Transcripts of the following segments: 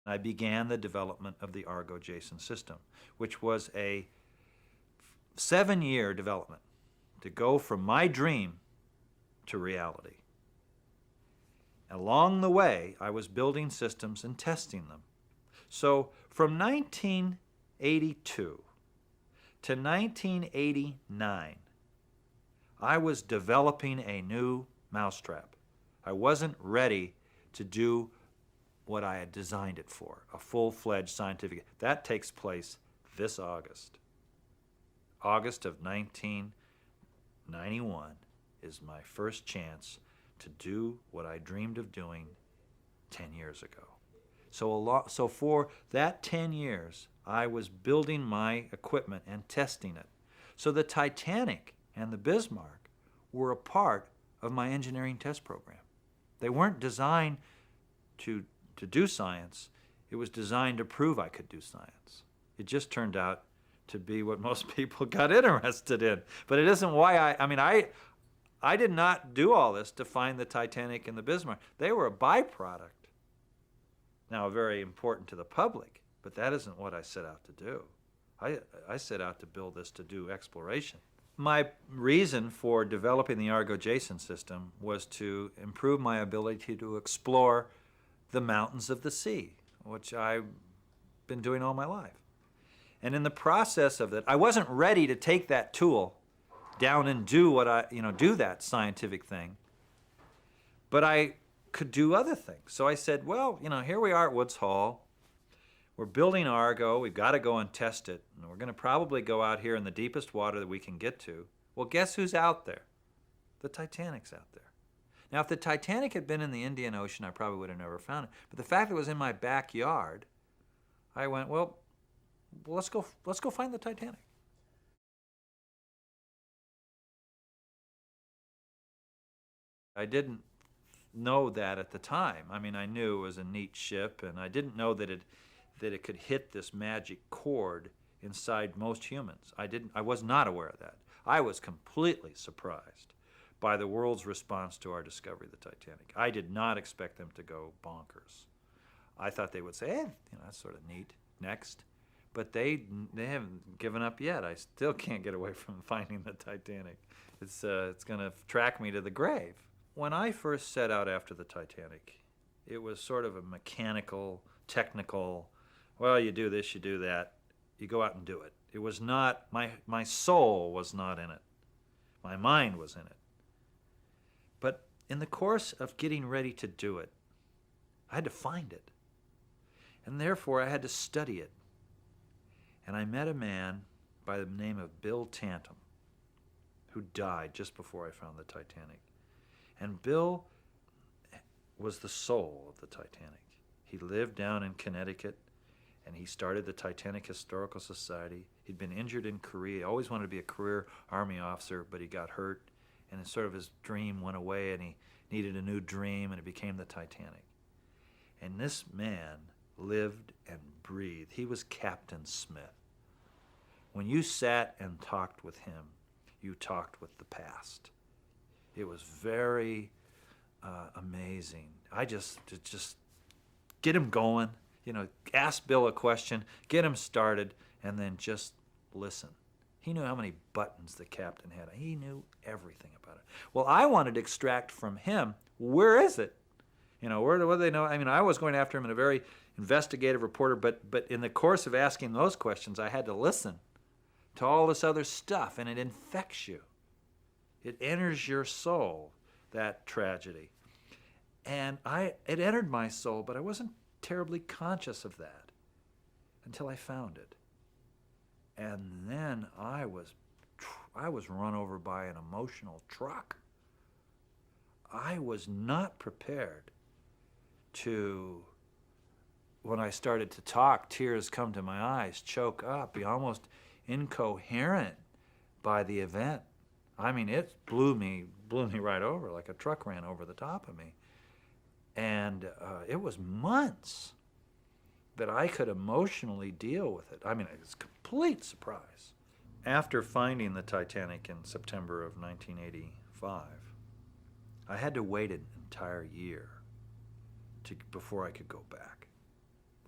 I began the development of the Argo-Jason system, which was a 7-year development to go from my dream to reality. Along the way, I was building systems and testing them. So from 1982 to 1989, I was developing a new mousetrap. I wasn't ready to do what I had designed it for, a full-fledged scientific. That takes place this August. August of 1991 is my first chance to do what I dreamed of doing 10 years ago. So for that 10 years, I was building my equipment and testing it. So the Titanic and the Bismarck were a part of my engineering test program. They weren't designed to do science. It was designed to prove I could do science. It just turned out to be what most people got interested in. But it isn't why I did not do all this to find the Titanic and the Bismarck. They were a byproduct. Now, very important to the public, but that isn't what I set out to do. I set out to build this to do exploration. My reason for developing the Argo-Jason system was to improve my ability to explore the mountains of the sea, which I've been doing all my life. And in the process of that, I wasn't ready to take that tool down and do do that scientific thing, but I could do other things. So I said, well, here we are at Woods Hole. We're building Argo. We've got to go and test it. And we're going to probably go out here in the deepest water that we can get to. Well, guess who's out there? The Titanic's out there. Now, if the Titanic had been in the Indian Ocean, I probably would have never found it. But the fact that it was in my backyard, I went, well, let's go find the Titanic. I didn't know that at the time. I mean, I knew it was a neat ship, and I didn't know that it could hit this magic chord inside most humans. I was not aware of that. I was completely surprised by the world's response to our discovery of the Titanic. I did not expect them to go bonkers. I thought they would say, hey, that's sort of neat. Next. But they haven't given up yet. I still can't get away from finding the Titanic. It's going to track me to the grave. When I first set out after the Titanic, it was sort of a mechanical, technical, well, you do this, you do that, you go out and do it. It was not, my soul was not in it. My mind was in it. But in the course of getting ready to do it, I had to find it. And therefore, I had to study it. And I met a man by the name of Bill Tantum, who died just before I found the Titanic. And Bill was the soul of the Titanic. He lived down in Connecticut, and he started the Titanic Historical Society. He'd been injured in Korea. He always wanted to be a career Army officer, but he got hurt, and sort of his dream went away, and he needed a new dream, and it became the Titanic. And this man lived and breathed. He was Captain Smith. When you sat and talked with him, you talked with the past. It was very amazing. I just get him going, ask Bill a question, get him started, and then just listen. He knew how many buttons the captain had. He knew everything about it. Well, I wanted to extract from him, where is it? What do they know? I mean, I was going after him in a very investigative reporter, but in the course of asking those questions, I had to listen to all this other stuff, and it infects you. It enters your soul, that tragedy. And it entered my soul, but I wasn't terribly conscious of that until I found it. And then I was run over by an emotional truck. I was not prepared to, when I started to talk, tears come to my eyes, choke up, be almost incoherent by the event. I mean, it blew me right over, like a truck ran over the top of me. And it was months that I could emotionally deal with it. I mean, it was a complete surprise. After finding the Titanic in September of 1985, I had to wait an entire year before I could go back.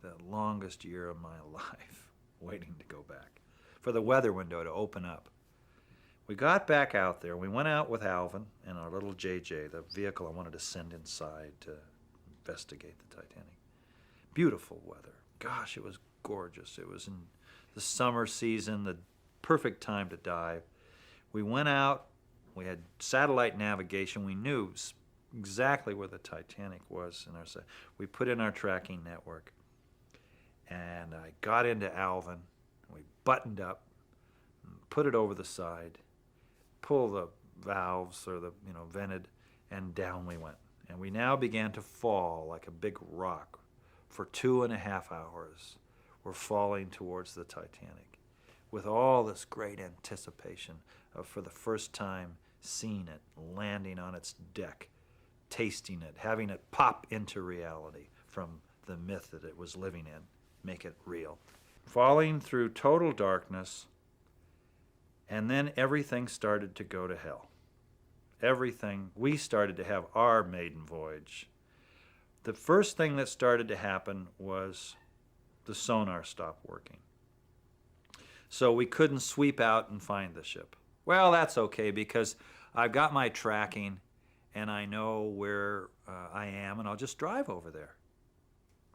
the longest year of my life, waiting to go back, for the weather window to open up. We got back out there. We went out with Alvin and our little JJ, the vehicle I wanted to send inside to investigate the Titanic. Beautiful weather. Gosh, it was gorgeous. It was in the summer season, the perfect time to dive. We went out. We had satellite navigation. We knew exactly where the Titanic was. We put in our tracking network. And I got into Alvin. We buttoned up, put it over the side, pull the valves or the vented, and down we went. And we now began to fall like a big rock. For 2.5 hours, we're falling towards the Titanic with all this great anticipation of, for the first time, seeing it, landing on its deck, tasting it, having it pop into reality from the myth that it was living in, make it real. Falling through total darkness, and then everything started to go to hell. Everything, we started to have our maiden voyage. The first thing that started to happen was the sonar stopped working. So we couldn't sweep out and find the ship. Well, that's okay because I've got my tracking and I know where I am and I'll just drive over there.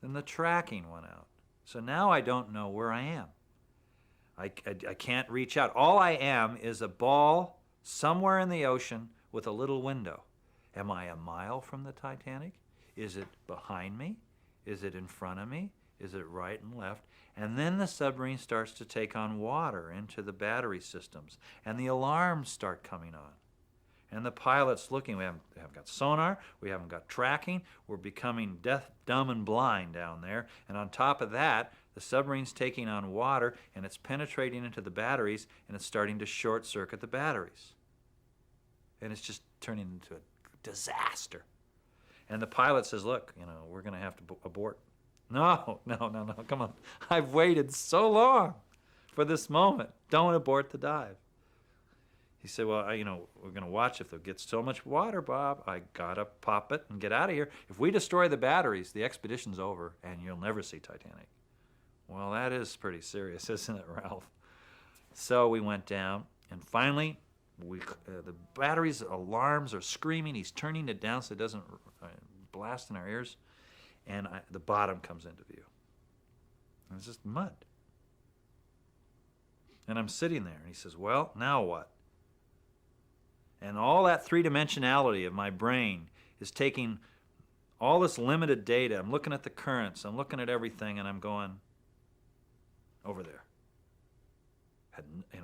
Then the tracking went out. So now I don't know where I am. I can't reach out. All I am is a ball somewhere in the ocean with a little window. Am I a mile from the Titanic? Is it behind me? Is it in front of me? Is it right and left? And then the submarine starts to take on water into the battery systems, and the alarms start coming on. And the pilot's looking. We haven't got sonar. We haven't got tracking. We're becoming deaf, dumb, and blind down there. And on top of that, the submarine's taking on water, and it's penetrating into the batteries, and it's starting to short-circuit the batteries. And it's just turning into a disaster. And the pilot says, look, we're going to have to abort. No, come on. I've waited so long for this moment. Don't abort the dive. He said, well, we're going to watch if it gets so much water, Bob. I got to pop it and get out of here. If we destroy the batteries, the expedition's over, and you'll never see Titanic. Well, that is pretty serious, isn't it, Ralph? So we went down, and finally, the battery's alarms are screaming. He's turning it down so it doesn't blast in our ears. And the bottom comes into view. And it's just mud. And I'm sitting there, and he says, well, now what? And all that three-dimensionality of my brain is taking all this limited data. I'm looking at the currents. I'm looking at everything, and I'm going, over there.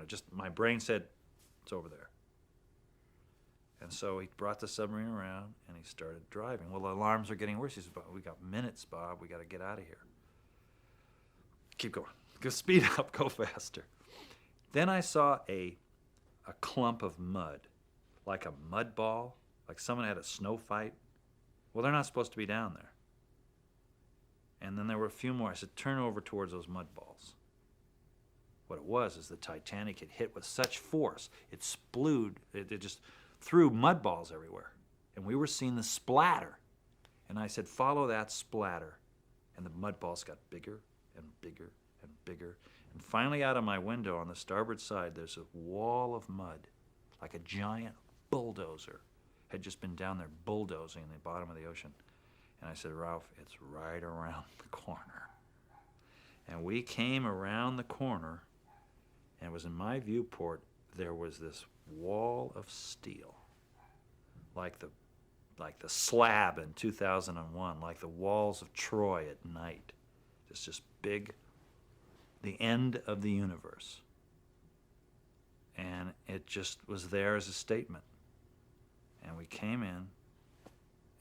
Just my brain said, it's over there. And so he brought the submarine around, and he started driving. Well, the alarms are getting worse. He said, we got minutes, Bob. We got to get out of here. Keep going. Go speed up. Go faster. Then I saw a clump of mud, like a mud ball, like someone had a snow fight. Well, they're not supposed to be down there. And then there were a few more. I said, turn over towards those mud balls. What it was is the Titanic had hit with such force, it splewed, it just threw mud balls everywhere. And we were seeing the splatter. And I said, follow that splatter. And the mud balls got bigger and bigger and bigger. And finally out of my window on the starboard side, there's a wall of mud, like a giant bulldozer had just been down there bulldozing the bottom of the ocean. And I said, Ralph, it's right around the corner. And we came around the corner, and it was in my viewport, there was this wall of steel, like the slab in 2001, like the walls of Troy at night. Just big, the end of the universe. And it just was there as a statement. And we came in,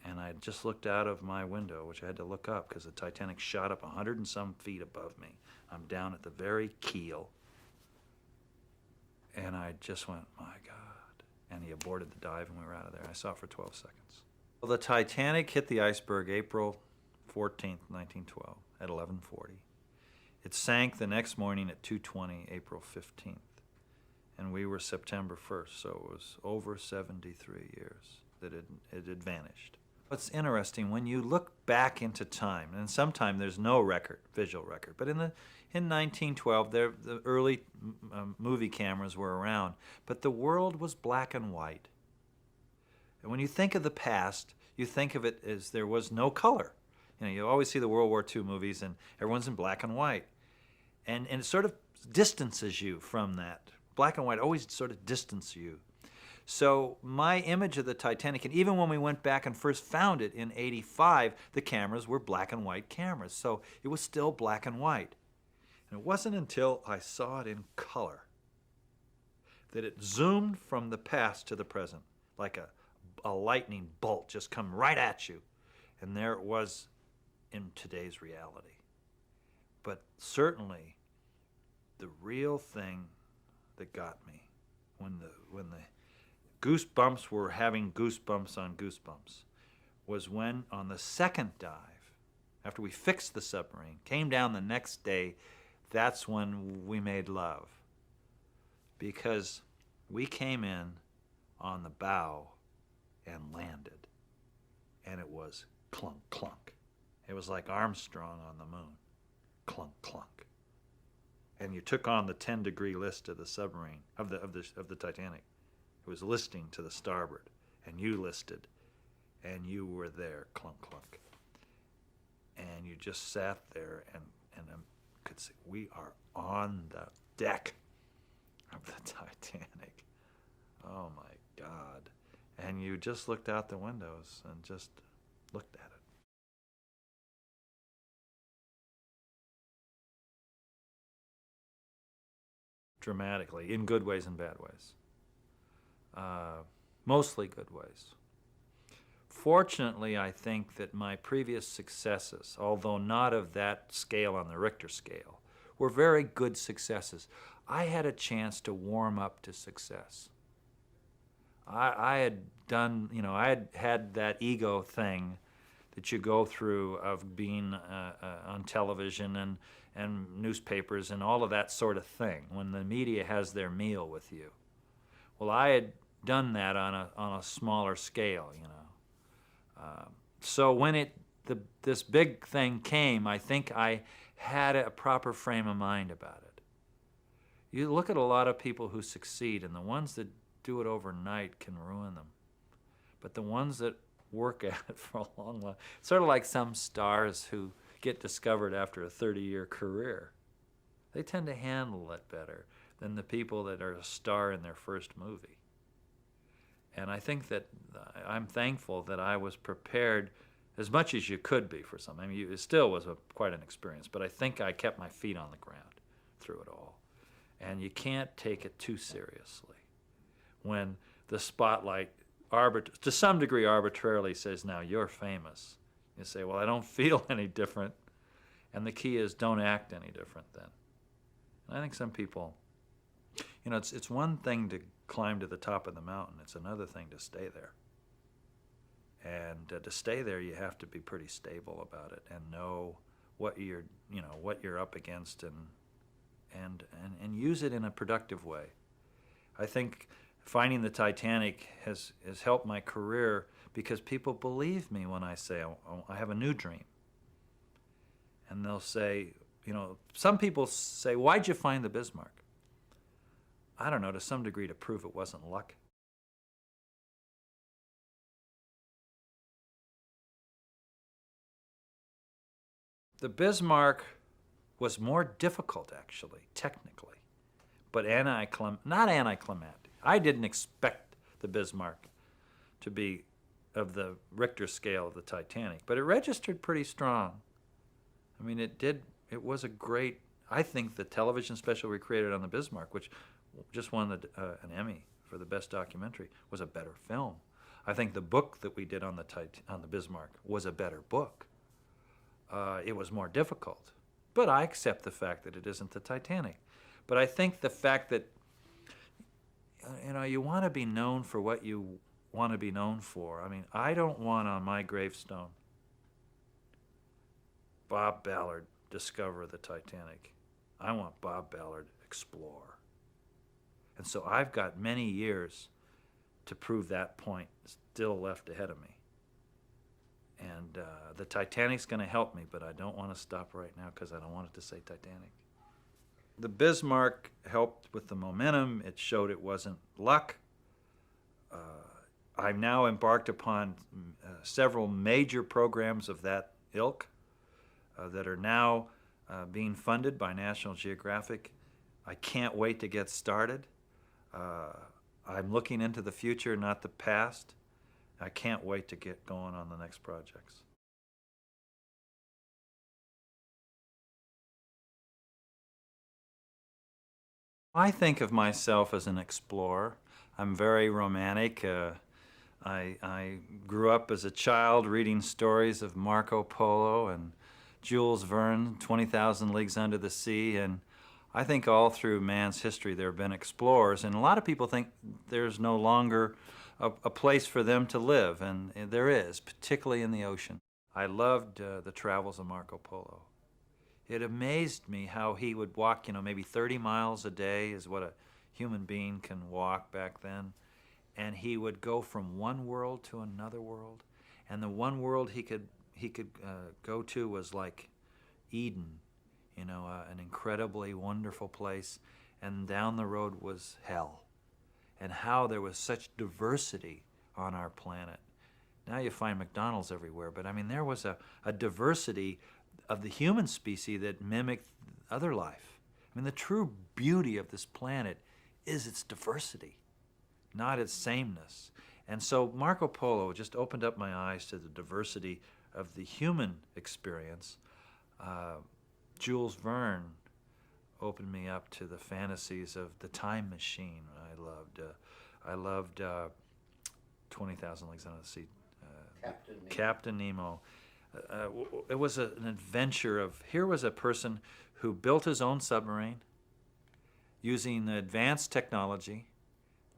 and I just looked out of my window, which I had to look up because the Titanic shot up 100 and some feet above me. I'm down at the very keel. And I just went, my God. And he aborted the dive, and we were out of there. I saw it for 12 seconds. Well, the Titanic hit the iceberg April 14th, 1912 at 11:40. It sank the next morning at 2:20, April 15th. And we were September 1st, so it was over 73 years that it had vanished. What's interesting, when you look back into time, and sometime there's no record, visual record, but in 1912, the early movie cameras were around, but the world was black and white. And when you think of the past, you think of it as there was no color. You always see the World War II movies, and everyone's in black and white. And it sort of distances you from that. Black and white always sort of distance you. So my image of the Titanic, and even when we went back and first found it in '85, the cameras were black and white cameras. So it was still black and white. And it wasn't until I saw it in color that it zoomed from the past to the present, like a lightning bolt just come right at you. And there it was in today's reality. But certainly the real thing that got me when the goosebumps were having goosebumps on goosebumps was when on the second dive, after we fixed the submarine, came down the next day, that's when we made love. Because we came in on the bow and landed, and it was clunk, clunk. It was like Armstrong on the moon, clunk, clunk. And you took on the 10-degree list of the submarine, of the Titanic. It was listing to the starboard, and you listed, and you were there, clunk, clunk. And you just sat there and could see, we are on the deck of the Titanic. Oh my God. And you just looked out the windows and just looked at it. Dramatically, in good ways and bad ways. Mostly good ways. Fortunately, I think that my previous successes, although not of that scale on the Richter scale, were very good successes. I had a chance to warm up to success. I had done, I had that ego thing that you go through of being on television and newspapers and all of that sort of thing, when the media has their meal with you. Well, I had done that on a smaller scale, So when this big thing came, I think I had a proper frame of mind about it. You look at a lot of people who succeed, and the ones that do it overnight can ruin them. But the ones that work at it for a long while, sort of like some stars who get discovered after a 30-year career, they tend to handle it better than the people that are a star in their first movie. And I think that I'm thankful that I was prepared as much as you could be for something. I mean, it still was quite an experience, but I think I kept my feet on the ground through it all. And you can't take it too seriously when the spotlight, to some degree arbitrarily, says, now you're famous. You say, well, I don't feel any different. And the key is, don't act any different then. And I think some people, it's one thing to climb to the top of the mountain. It's another thing to stay there. And to stay there, you have to be pretty stable about it and know what you're up against and use it in a productive way. I think finding the Titanic has helped my career because people believe me when I say I have a new dream. And they'll say, some people say, why'd you find the Bismarck? I don't know, to some degree to prove it wasn't luck. The Bismarck was more difficult, actually, technically, but not anticlimactic. I didn't expect the Bismarck to be of the Richter scale of the Titanic, but it registered pretty strong. I mean, it was a great, I think the television special we created on the Bismarck, which just won an Emmy for the best documentary, was a better film. I think the book that we did on the Bismarck was a better book. It was more difficult, but I accept the fact that it isn't the Titanic. But I think the fact that you want to be known for what you want to be known for. I mean, I don't want on my gravestone Bob Ballard, discover the Titanic. I want Bob Ballard, explore. And so I've got many years to prove that point still left ahead of me. And the Titanic's going to help me, but I don't want to stop right now because I don't want it to say Titanic. The Bismarck helped with the momentum. It showed it wasn't luck. I've now embarked upon several major programs of that ilk that are now being funded by National Geographic. I can't wait to get started. I'm looking into the future, not the past. I can't wait to get going on the next projects. I think of myself as an explorer. I'm very romantic. I grew up as a child reading stories of Marco Polo and Jules Verne, 20,000 Leagues Under the Sea, and I think all through man's history there have been explorers, and a lot of people think there's no longer a place for them to live, and there is, particularly in the ocean. I loved the travels of Marco Polo. It amazed me how he would walk, maybe 30 miles a day is what a human being can walk back then. And he would go from one world to another world. And the one world he could go to was like Eden, an incredibly wonderful place. And down the road was hell. And how there was such diversity on our planet. Now you find McDonald's everywhere, but I mean, there was a diversity of the human species that mimicked other life. I mean, the true beauty of this planet is its diversity, not its sameness. And so Marco Polo just opened up my eyes to the diversity of the human experience. Jules Verne opened me up to the fantasies of the time machine. I loved 20,000 Leagues Under the Sea. Captain Nemo. It was an adventure of, here was a person who built his own submarine using advanced technology,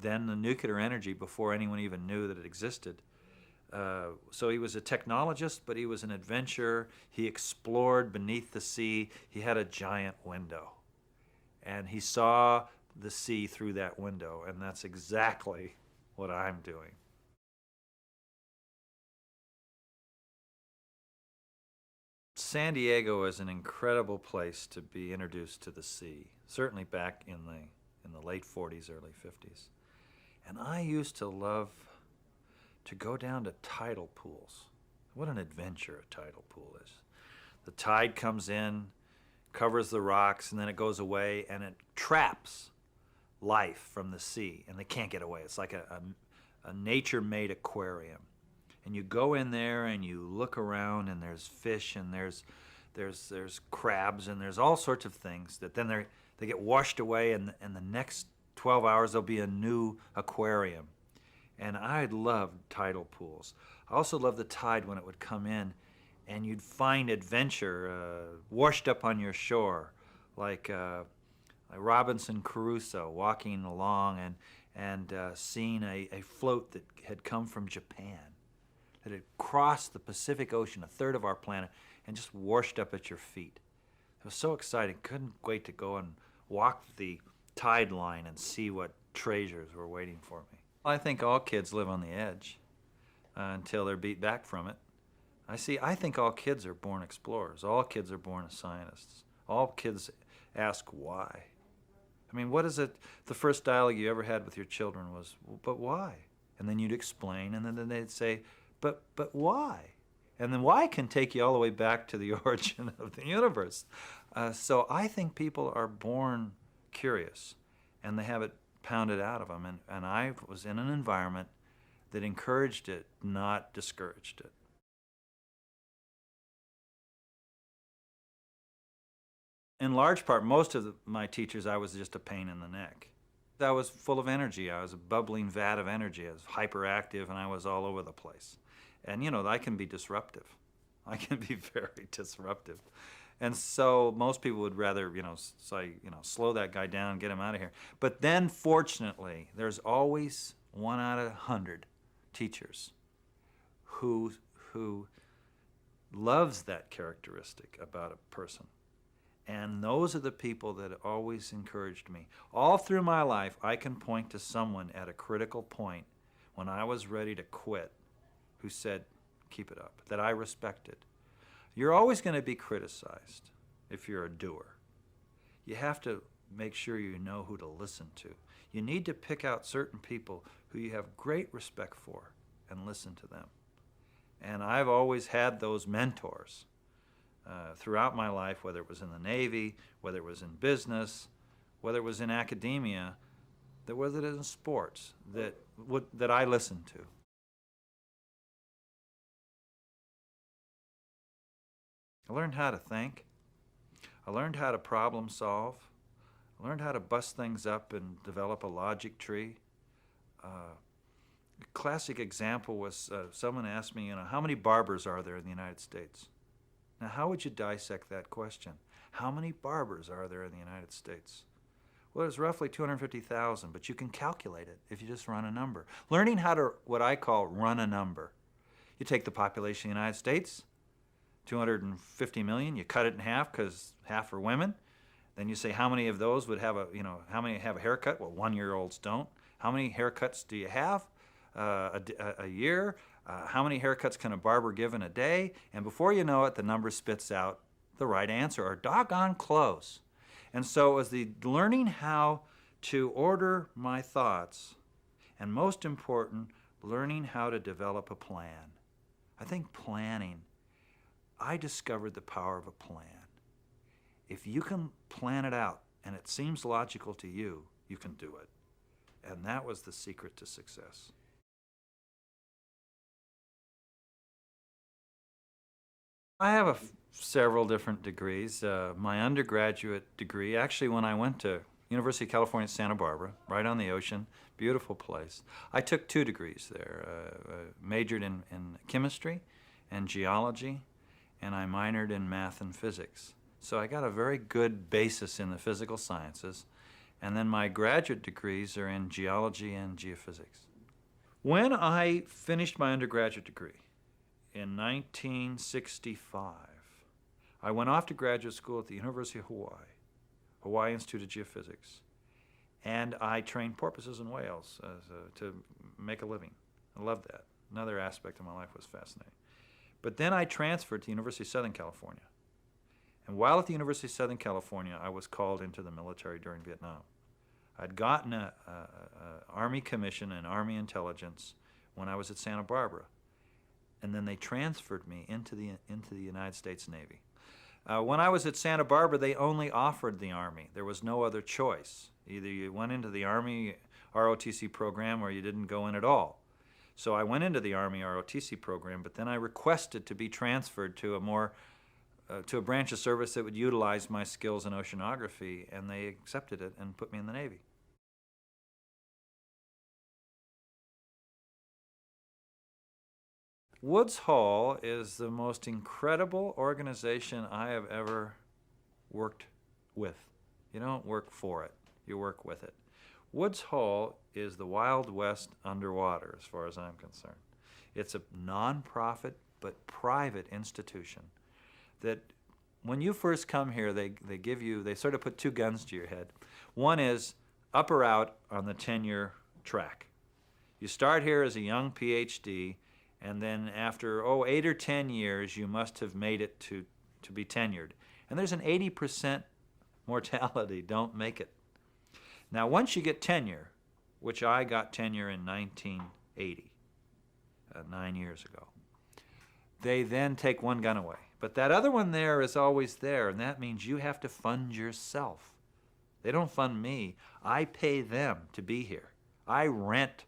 then the nuclear energy before anyone even knew that it existed. So he was a technologist, but he was an adventurer. He explored beneath the sea. He had a giant window. And he saw the sea through that window, and that's exactly what I'm doing. San Diego is an incredible place to be introduced to the sea, certainly back in the late 40s, early 50s. And I used to love to go down to tidal pools. What an adventure a tidal pool is. The tide comes in, covers the rocks, and then it goes away, and it traps life from the sea, and they can't get away. It's like a nature-made aquarium. And you go in there and you look around, and there's fish, and there's crabs, and there's all sorts of things that then they get washed away, and the next 12 hours there'll be a new aquarium. And I loved tidal pools. I also loved the tide when it would come in, and you'd find adventure washed up on your shore, like Robinson Crusoe walking along and seeing a float that had come from Japan, that had crossed the Pacific Ocean, a third of our planet, and just washed up at your feet. It was so exciting. Couldn't wait to go and walk the tide line and see what treasures were waiting for me. I think all kids live on the edge until they're beat back from it. I think all kids are born explorers. All kids are born scientists. All kids ask why. I mean, what is it, the first dialogue you ever had with your children was, but why? And then you'd explain, and then they'd say, but why? And then why can take you all the way back to the origin of the universe. So I think people are born curious, and they have it pounded out of them. And I was in an environment that encouraged it, not discouraged it. In large part, most of my teachers, I was just a pain in the neck. I was full of energy. I was a bubbling vat of energy. I was hyperactive, and I was all over the place. And, I can be disruptive. I can be very disruptive. And so most people would rather, say, slow that guy down, get him out of here. But then, fortunately, there's always 1 out of 100 teachers who loves that characteristic about a person. And those are the people that always encouraged me. All through my life, I can point to someone at a critical point when I was ready to quit who said, keep it up, that I respected. You're always going to be criticized if you're a doer. You have to make sure you know who to listen to. You need to pick out certain people who you have great respect for and listen to them. And I've always had those mentors throughout my life, whether it was in the Navy, whether it was in business, whether it was in academia, whether it was in sports, that I listened to. I learned how to think. I learned how to problem solve. I learned how to bust things up and develop a logic tree. A classic example was someone asked me, how many barbers are there in the United States? Now, how would you dissect that question? How many barbers are there in the United States? Well, there's roughly 250,000, but you can calculate it if you just run a number. Learning how to, what I call, run a number. You take the population of the United States, 250 million, you cut it in half because half are women. Then you say how many of those would have how many have a haircut? Well, 1-year-olds don't. How many haircuts do you have a year? How many haircuts can a barber give in a day? And before you know it, the number spits out the right answer, or doggone close. And so it was the learning how to order my thoughts, and most important, learning how to develop a plan. I think planning, I discovered the power of a plan. If you can plan it out and it seems logical to you, you can do it. And that was the secret to success. I have several different degrees. My undergraduate degree, actually when I went to University of California, Santa Barbara, right on the ocean, beautiful place. I took 2 degrees there, majored in chemistry and geology, and I minored in math and physics. So I got a very good basis in the physical sciences, and then my graduate degrees are in geology and geophysics. When I finished my undergraduate degree in 1965, I went off to graduate school at the University of Hawaii Institute of Geophysics, and I trained porpoises and whales to make a living. I loved that. Another aspect of my life was fascinating. But then I transferred to the University of Southern California. And while at the University of Southern California, I was called into the military during Vietnam. I'd gotten an Army commission in Army intelligence when I was at Santa Barbara. And then they transferred me into the United States Navy. When I was at Santa Barbara, they only offered the Army. There was no other choice. Either you went into the Army ROTC program or you didn't go in at all. So I went into the Army ROTC program, but then I requested to be transferred to a branch of service that would utilize my skills in oceanography, and they accepted it and put me in the Navy. Woods Hole is the most incredible organization I have ever worked with. You don't work for it, you work with it. Woods Hole is the Wild West underwater, as far as I'm concerned. It's a non-profit but private institution that when you first come here, they sort of put 2 guns to your head. One is up or out on the tenure track. You start here as a young PhD, and then after 8 or 10 years, you must have made it to be tenured. And there's an 80% mortality, don't make it. Now, once you get tenure, which I got tenure in 1980, 9 years ago, they then take 1 gun away. But that other one there is always there, and that means you have to fund yourself. They don't fund me. I pay them to be here. I rent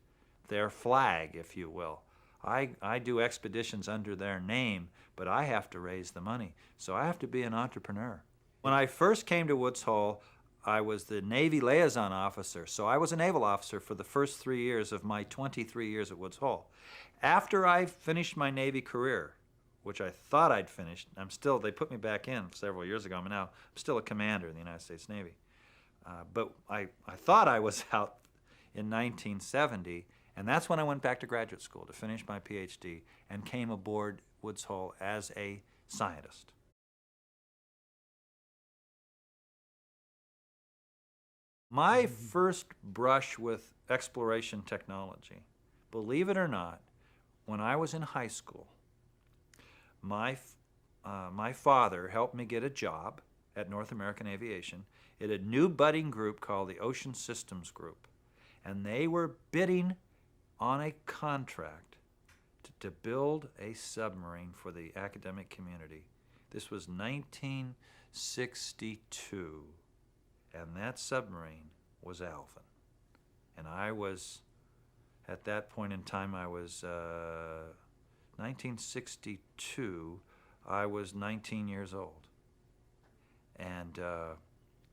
their flag, if you will. I do expeditions under their name, but I have to raise the money. So I have to be an entrepreneur. When I first came to Woods Hole, I was the Navy liaison officer. So I was a naval officer for the first 3 years of my 23 years at Woods Hole. After I finished my Navy career, which I thought I'd finished, they put me back in several years ago. I'm still a commander in the United States Navy. But I thought I was out in 1970, and that's when I went back to graduate school to finish my PhD and came aboard Woods Hole as a scientist. My first brush with exploration technology, believe it or not, when I was in high school, my father helped me get a job at North American Aviation at a new budding group called the Ocean Systems Group. And they were bidding on a contract to build a submarine for the academic community. This was 1962, and that submarine was Alvin. And I was, at that point in time, I was 1962, I was 19 years old. And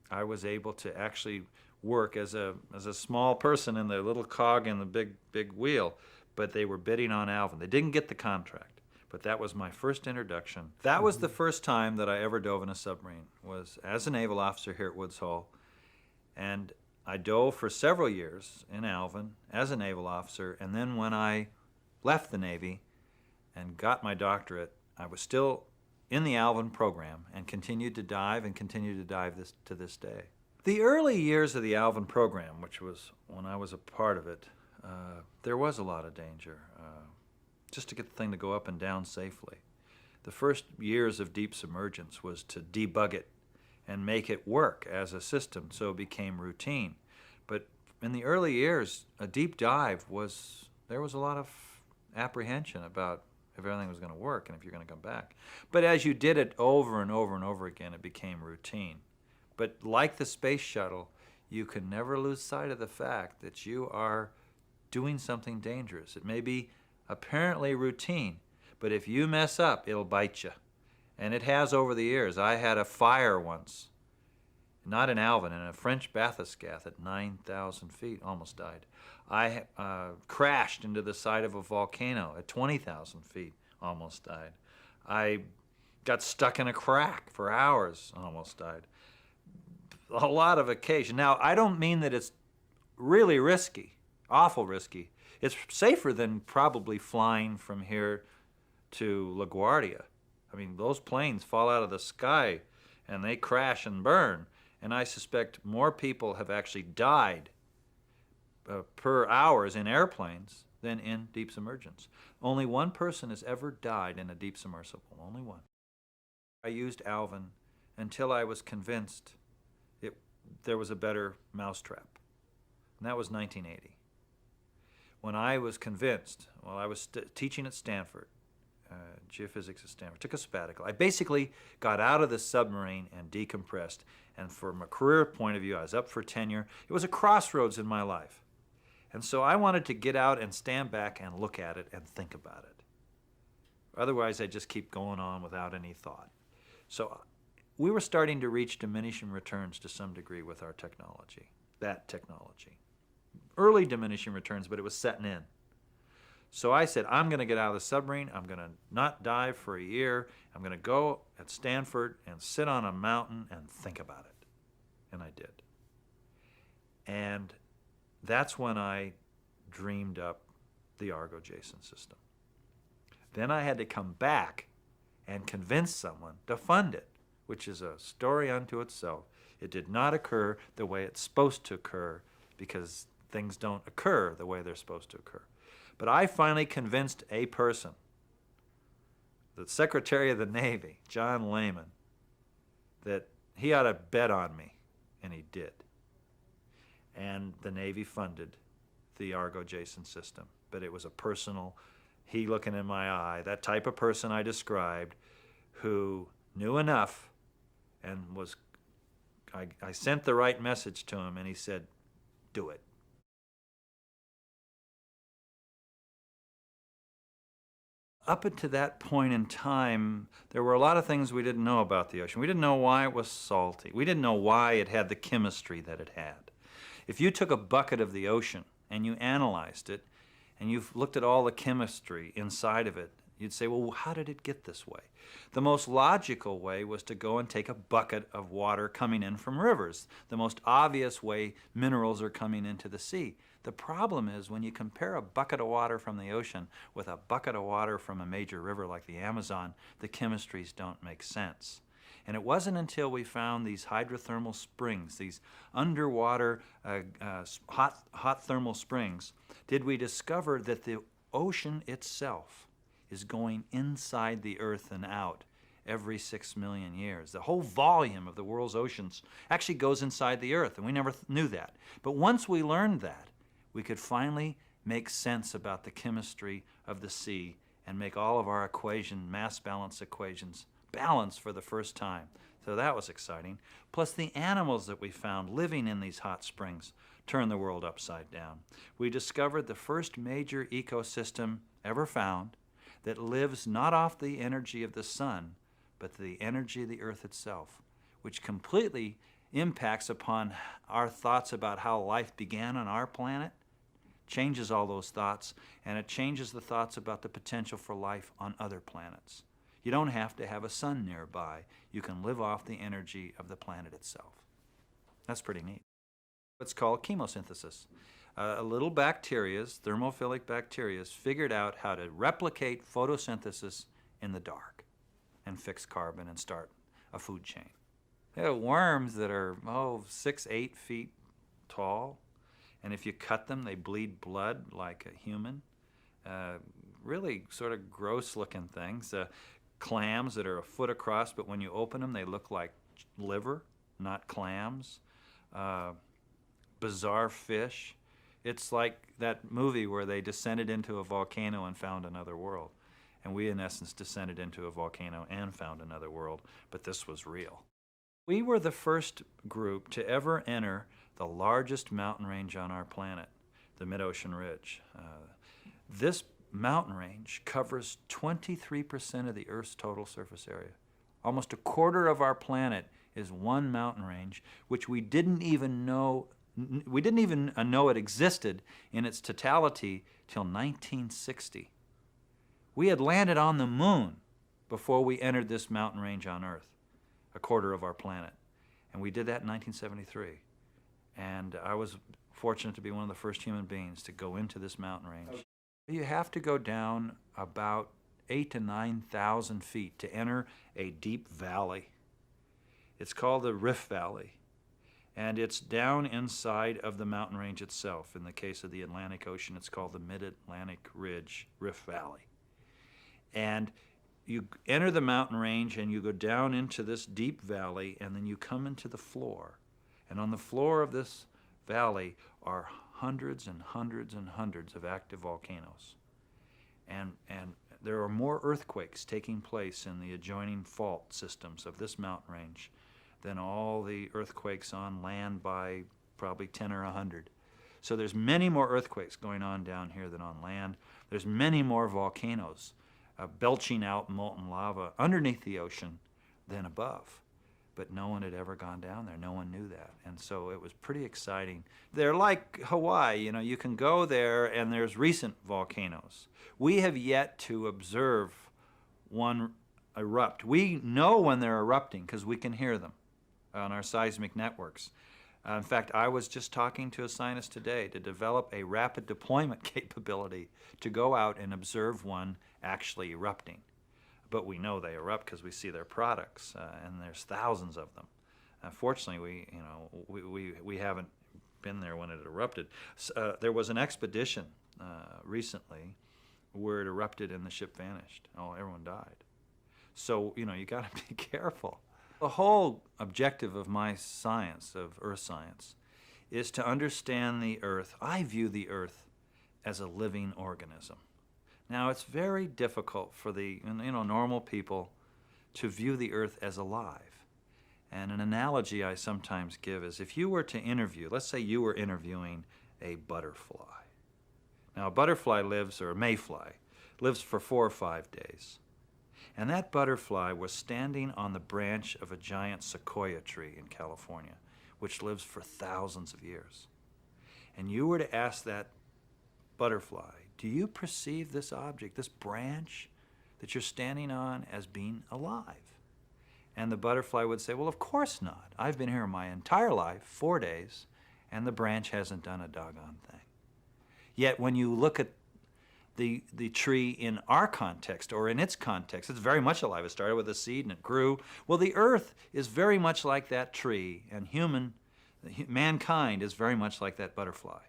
I was able to actually work as a small person in the little cog in the big wheel, but they were bidding on Alvin. They didn't get the contract, but that was my first introduction. That was the first time that I ever dove in a submarine, was as a naval officer here at Woods Hole. And I dove for several years in Alvin as a naval officer, and then when I left the Navy and got my doctorate, I was still in the Alvin program and continued to dive to this day. The early years of the Alvin program, which was when I was a part of it, there was a lot of danger, just to get the thing to go up and down safely. The first years of deep submergence was to debug it and make it work as a system so it became routine. But in the early years, a deep dive there was a lot of apprehension about if everything was going to work and if you're going to come back. But as you did it over and over and over again, it became routine. But like the space shuttle, you can never lose sight of the fact that you are doing something dangerous. It may be apparently routine, but if you mess up, it'll bite you. And it has over the years. I had a fire once, not in Alvin, in a French bathyscaphe at 9,000 feet, almost died. I crashed into the side of a volcano at 20,000 feet, almost died. I got stuck in a crack for hours, almost died. A lot of occasion. Now, I don't mean that it's really risky, awful risky. It's safer than probably flying from here to LaGuardia. I mean, those planes fall out of the sky and they crash and burn. And I suspect more people have actually died per hours in airplanes than in deep submergence. Only one person has ever died in a deep submersible, only one. I used Alvin until I was convinced there was a better mousetrap, and that was 1980. When I was convinced, while I was teaching at Stanford, geophysics at Stanford, took a sabbatical. I basically got out of the submarine and decompressed, and from a career point of view, I was up for tenure. It was a crossroads in my life. And so I wanted to get out and stand back and look at it and think about it. Otherwise, I'd just keep going on without any thought. So we were starting to reach diminishing returns to some degree with our technology, that technology. Early diminishing returns, but it was setting in. So I said, I'm going to get out of the submarine. I'm going to not dive for a year. I'm going to go at Stanford and sit on a mountain and think about it. And I did. And that's when I dreamed up the Argo-Jason system. Then I had to come back and convince someone to fund it, which is a story unto itself. It did not occur the way it's supposed to occur because things don't occur the way they're supposed to occur. But I finally convinced a person, the Secretary of the Navy, John Lehman, that he ought to bet on me, and he did. And the Navy funded the Argo-Jason system. But it was a personal, he looking in my eye, that type of person I described who knew enough and was, I sent the right message to him, and he said, do it. Up until that point in time, there were a lot of things we didn't know about the ocean. We didn't know why it was salty. We didn't know why it had the chemistry that it had. If you took a bucket of the ocean and you analyzed it, and you've looked at all the chemistry inside of it, you'd say, well, how did it get this way? The most logical way was to go and take a bucket of water coming in from rivers, the most obvious way minerals are coming into the sea. The problem is when you compare a bucket of water from the ocean with a bucket of water from a major river like the Amazon, the chemistries don't make sense. And it wasn't until we found these hydrothermal springs, these underwater hot thermal springs, did we discover that the ocean itself is going inside the Earth and out every 6 million years. The whole volume of the world's oceans actually goes inside the Earth, and we never knew that. But once we learned that, we could finally make sense about the chemistry of the sea and make all of our mass balance equations balance for the first time. So that was exciting. Plus the animals that we found living in these hot springs turned the world upside down. We discovered the first major ecosystem ever found that lives not off the energy of the sun, but the energy of the Earth itself, which completely impacts upon our thoughts about how life began on our planet, changes all those thoughts, and it changes the thoughts about the potential for life on other planets. You don't have to have a sun nearby. You can live off the energy of the planet itself. That's pretty neat. It's called chemosynthesis. Little bacterias, thermophilic bacterias, figured out how to replicate photosynthesis in the dark and fix carbon and start a food chain. They have worms that are, 6, 8 feet tall, and if you cut them, they bleed blood like a human. Really sort of gross-looking things. Clams that are a foot across, but when you open them, they look like liver, not clams. Bizarre fish. It's like that movie where they descended into a volcano and found another world. And we, in essence, descended into a volcano and found another world, but this was real. We were the first group to ever enter the largest mountain range on our planet, the mid-ocean ridge. This mountain range covers 23% of the Earth's total surface area. Almost a quarter of our planet is one mountain range, which we didn't even know it existed in its totality till 1960. We had landed on the moon before we entered this mountain range on Earth, a quarter of our planet. And we did that in 1973. And I was fortunate to be one of the first human beings to go into this mountain range. You have to go down about 8,000 to 9,000 feet to enter a deep valley. It's called the Rift Valley. And it's down inside of the mountain range itself. In the case of the Atlantic Ocean, it's called the Mid-Atlantic Ridge Rift Valley. And you enter the mountain range and you go down into this deep valley, and then you come into the floor. And on the floor of this valley are hundreds and hundreds and hundreds of active volcanoes. And there are more earthquakes taking place in the adjoining fault systems of this mountain range than all the earthquakes on land by probably 10 or 100. So there's many more earthquakes going on down here than on land. There's many more volcanoes belching out molten lava underneath the ocean than above. But no one had ever gone down there. No one knew that. And so it was pretty exciting. They're like Hawaii. You know, you can go there and there's recent volcanoes. We have yet to observe one erupt. We know when they're erupting because we can hear them on our seismic networks. In fact, I was just talking to a scientist today to develop a rapid deployment capability to go out and observe one actually erupting. But we know they erupt because we see their products, and there's thousands of them. Fortunately, we haven't been there when it erupted. There was an expedition recently where it erupted and the ship vanished. Oh, everyone died. So you got to be careful. The whole objective of my science, of earth science, is to understand the Earth. I view the Earth as a living organism. Now, it's very difficult for the normal people to view the Earth as alive. And an analogy I sometimes give is if you were to interview, let's say you were interviewing a butterfly. Now, a butterfly lives, or a mayfly, lives for 4 or 5 days. And that butterfly was standing on the branch of a giant sequoia tree in California, which lives for thousands of years. And you were to ask that butterfly, do you perceive this object, this branch that you're standing on, as being alive? And the butterfly would say, well, of course not. I've been here my entire life, 4 days, and the branch hasn't done a doggone thing. Yet when you look at the tree in our context, or in its context, it's very much alive. It started with a seed and it grew. Well, the Earth is very much like that tree, and mankind is very much like that butterfly.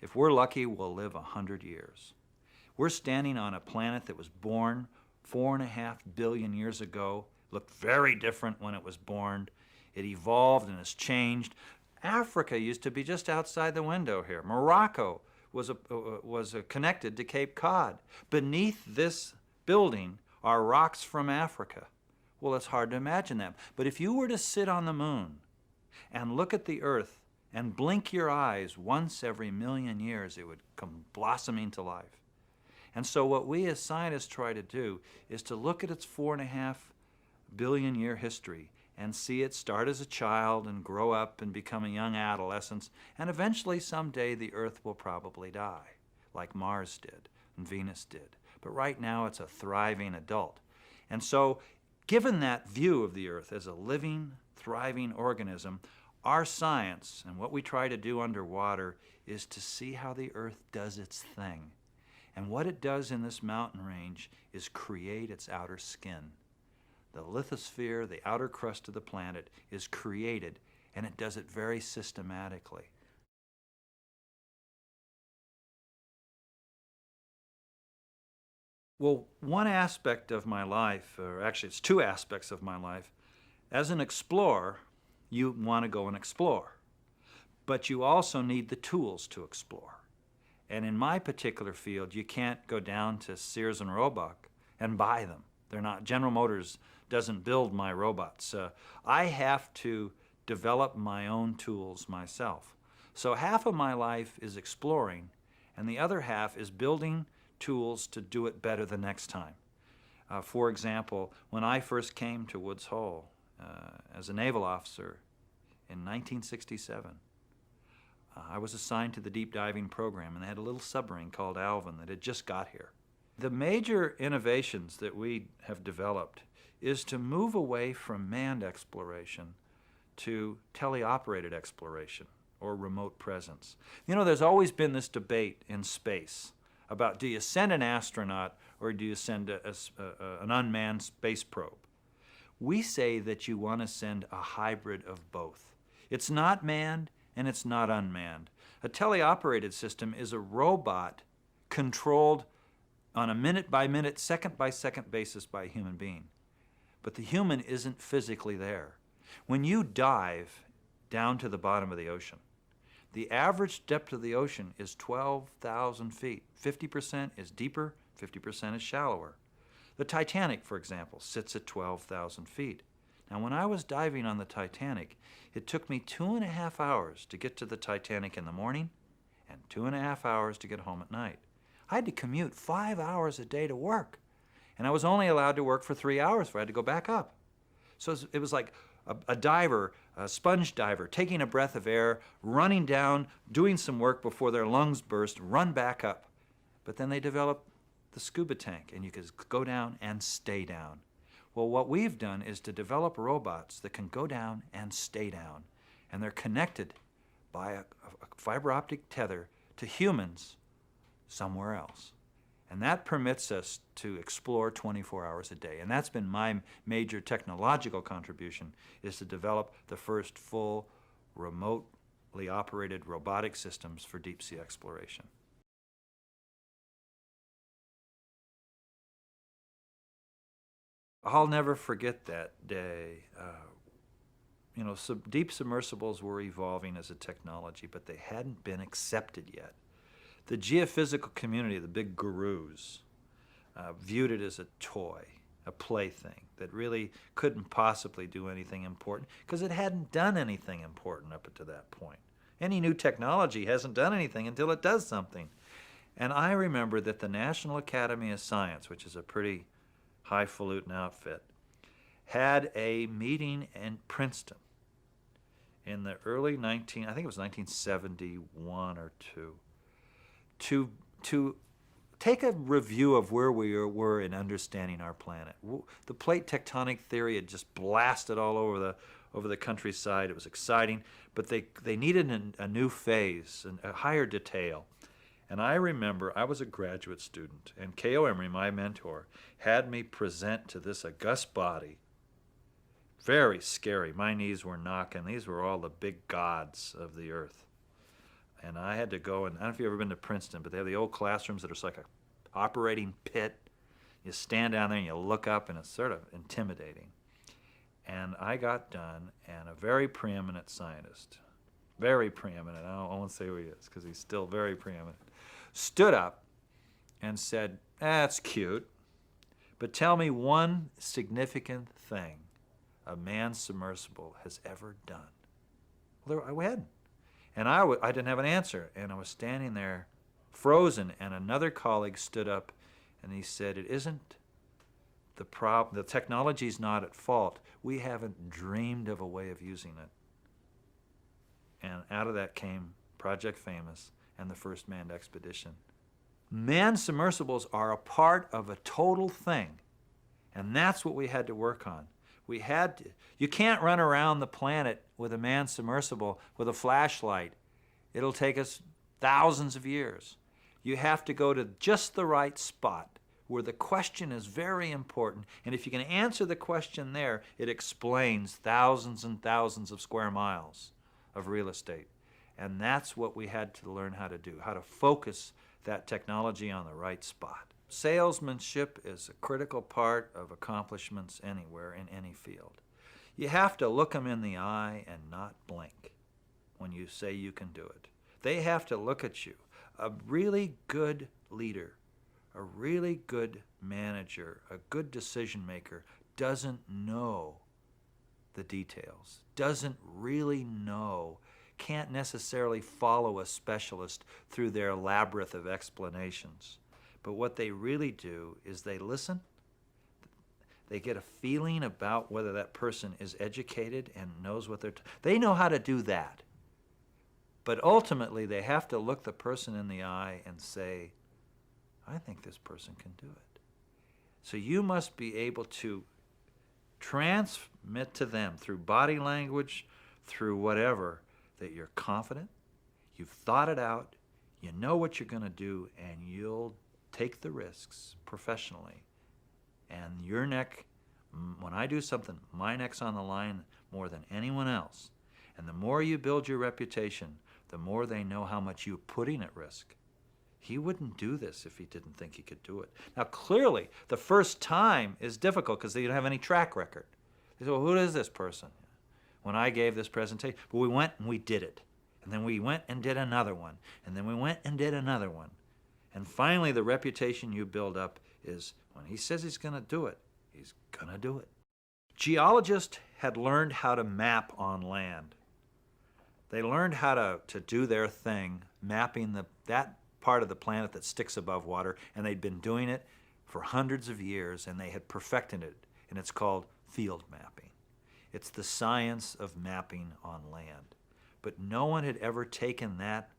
If we're lucky, we'll live 100 years. We're standing on a planet that was born 4.5 billion years ago, looked very different when it was born. It evolved and has changed. Africa used to be just outside the window here. Morocco was connected to Cape Cod. Beneath this building are rocks from Africa. Well, it's hard to imagine that. But if you were to sit on the moon and look at the Earth and blink your eyes once every million years, it would come blossoming to life. And so what we as scientists try to do is to look at its 4.5 billion year history and see it start as a child and grow up and become a young adolescent, and eventually someday the Earth will probably die, like Mars did and Venus did. But right now it's a thriving adult. And so given that view of the Earth as a living, thriving organism, our science and what we try to do underwater is to see how the Earth does its thing. And what it does in this mountain range is create its outer skin. The lithosphere, the outer crust of the planet, is created, and it does it very systematically. Well, one aspect of my life, or actually it's two aspects of my life, as an explorer, you want to go and explore. But you also need the tools to explore. And in my particular field, you can't go down to Sears and Roebuck and buy them. They're not, General Motors doesn't build my robots. I have to develop my own tools myself. So half of my life is exploring, and the other half is building tools to do it better the next time. For example, when I first came to Woods Hole as a naval officer in 1967, I was assigned to the deep diving program, and they had a little submarine called Alvin that had just got here. The major innovations that we have developed is to move away from manned exploration to teleoperated exploration or remote presence. You know, there's always been this debate in space about, do you send an astronaut or do you send an unmanned space probe? We say that you want to send a hybrid of both. It's not manned and it's not unmanned. A teleoperated system is a robot controlled on a minute-by-minute, second-by-second basis by a human being. But the human isn't physically there. When you dive down to the bottom of the ocean, the average depth of the ocean is 12,000 feet. 50% is deeper, 50% is shallower. The Titanic, for example, sits at 12,000 feet. Now, when I was diving on the Titanic, it took me 2.5 hours to get to the Titanic in the morning and 2.5 hours to get home at night. I had to commute 5 hours a day to work, and I was only allowed to work for 3 hours before I had to go back up. So it was like a diver, a sponge diver, taking a breath of air, running down, doing some work before their lungs burst, run back up. But then they developed the scuba tank, and you could go down and stay down. Well, what we've done is to develop robots that can go down and stay down, and they're connected by a fiber optic tether to humans somewhere else. And that permits us to explore 24 hours a day. And that's been my major technological contribution, is to develop the first full remotely operated robotic systems for deep sea exploration. I'll never forget that day. Deep submersibles were evolving as a technology, but they hadn't been accepted yet. The geophysical community, the big gurus, viewed it as a toy, a plaything that really couldn't possibly do anything important because it hadn't done anything important up to that point. Any new technology hasn't done anything until it does something. And I remember that the National Academy of Science, which is a pretty highfalutin outfit, had a meeting in Princeton in the early I think it was 1971 or 2, to take a review of where we were in understanding our planet. The plate tectonic theory had just blasted all over the countryside. It was exciting, but they needed a new phase, a higher detail. And I remember I was a graduate student, and K.O. Emery, my mentor, had me present to this august body. Very scary. My knees were knocking. These were all the big gods of the earth. And I had to go, and I don't know if you've ever been to Princeton, but they have the old classrooms that are like operating pit. You stand down there and you look up, and it's sort of intimidating. And I got done, and a very preeminent scientist, very preeminent, I won't say who he is because he's still very preeminent, stood up and said, "That's cute, but tell me one significant thing a manned submersible has ever done." Well, I hadn't. And I didn't have an answer, and I was standing there frozen, and another colleague stood up and he said, "It isn't the problem, the technology's not at fault. We haven't dreamed of a way of using it." And out of that came Project Famous and the first manned expedition. Manned submersibles are a part of a total thing, and that's what we had to work on. You can't run around the planet with a manned submersible with a flashlight. It'll take us thousands of years. You have to go to just the right spot where the question is very important, and if you can answer the question there, it explains thousands and thousands of square miles of real estate. And that's what we had to learn how to do, how to focus that technology on the right spot. Salesmanship is a critical part of accomplishments anywhere in any field. You have to look them in the eye and not blink when you say you can do it. They have to look at you. A really good leader, a really good manager, a good decision maker doesn't know the details, doesn't really know, can't necessarily follow a specialist through their labyrinth of explanations. But what they really do is they listen, they get a feeling about whether that person is educated and knows what they know how to do that. But ultimately, they have to look the person in the eye and say, "I think this person can do it." So you must be able to transmit to them through body language, through whatever, that you're confident, you've thought it out, you know what you're going to do, and you'll take the risks professionally. And your neck, when I do something, my neck's on the line more than anyone else. And the more you build your reputation, the more they know how much you're putting at risk. He wouldn't do this if he didn't think he could do it. Now, clearly, the first time is difficult because they don't have any track record. They say, "Well, who is this person?" When I gave this presentation, but we went and we did it. And then we went and did another one. And then we went and did another one. And finally, the reputation you build up is when he says he's going to do it, he's going to do it. Geologists had learned how to map on land. They learned how to do their thing, mapping that part of the planet that sticks above water, and they'd been doing it for hundreds of years, and they had perfected it, and it's called field mapping. It's the science of mapping on land. But no one had ever taken that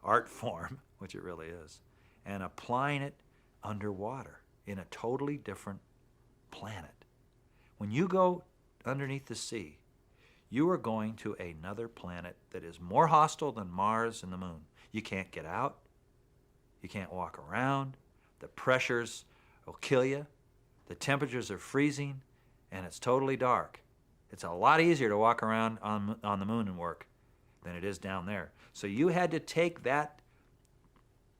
art form, which it really is, and applying it underwater in a totally different planet. When you go underneath the sea, you are going to another planet that is more hostile than Mars and the moon. You can't get out. You can't walk around. The pressures will kill you. The temperatures are freezing, and it's totally dark. It's a lot easier to walk around on the moon and work than it is down there. So you had to take that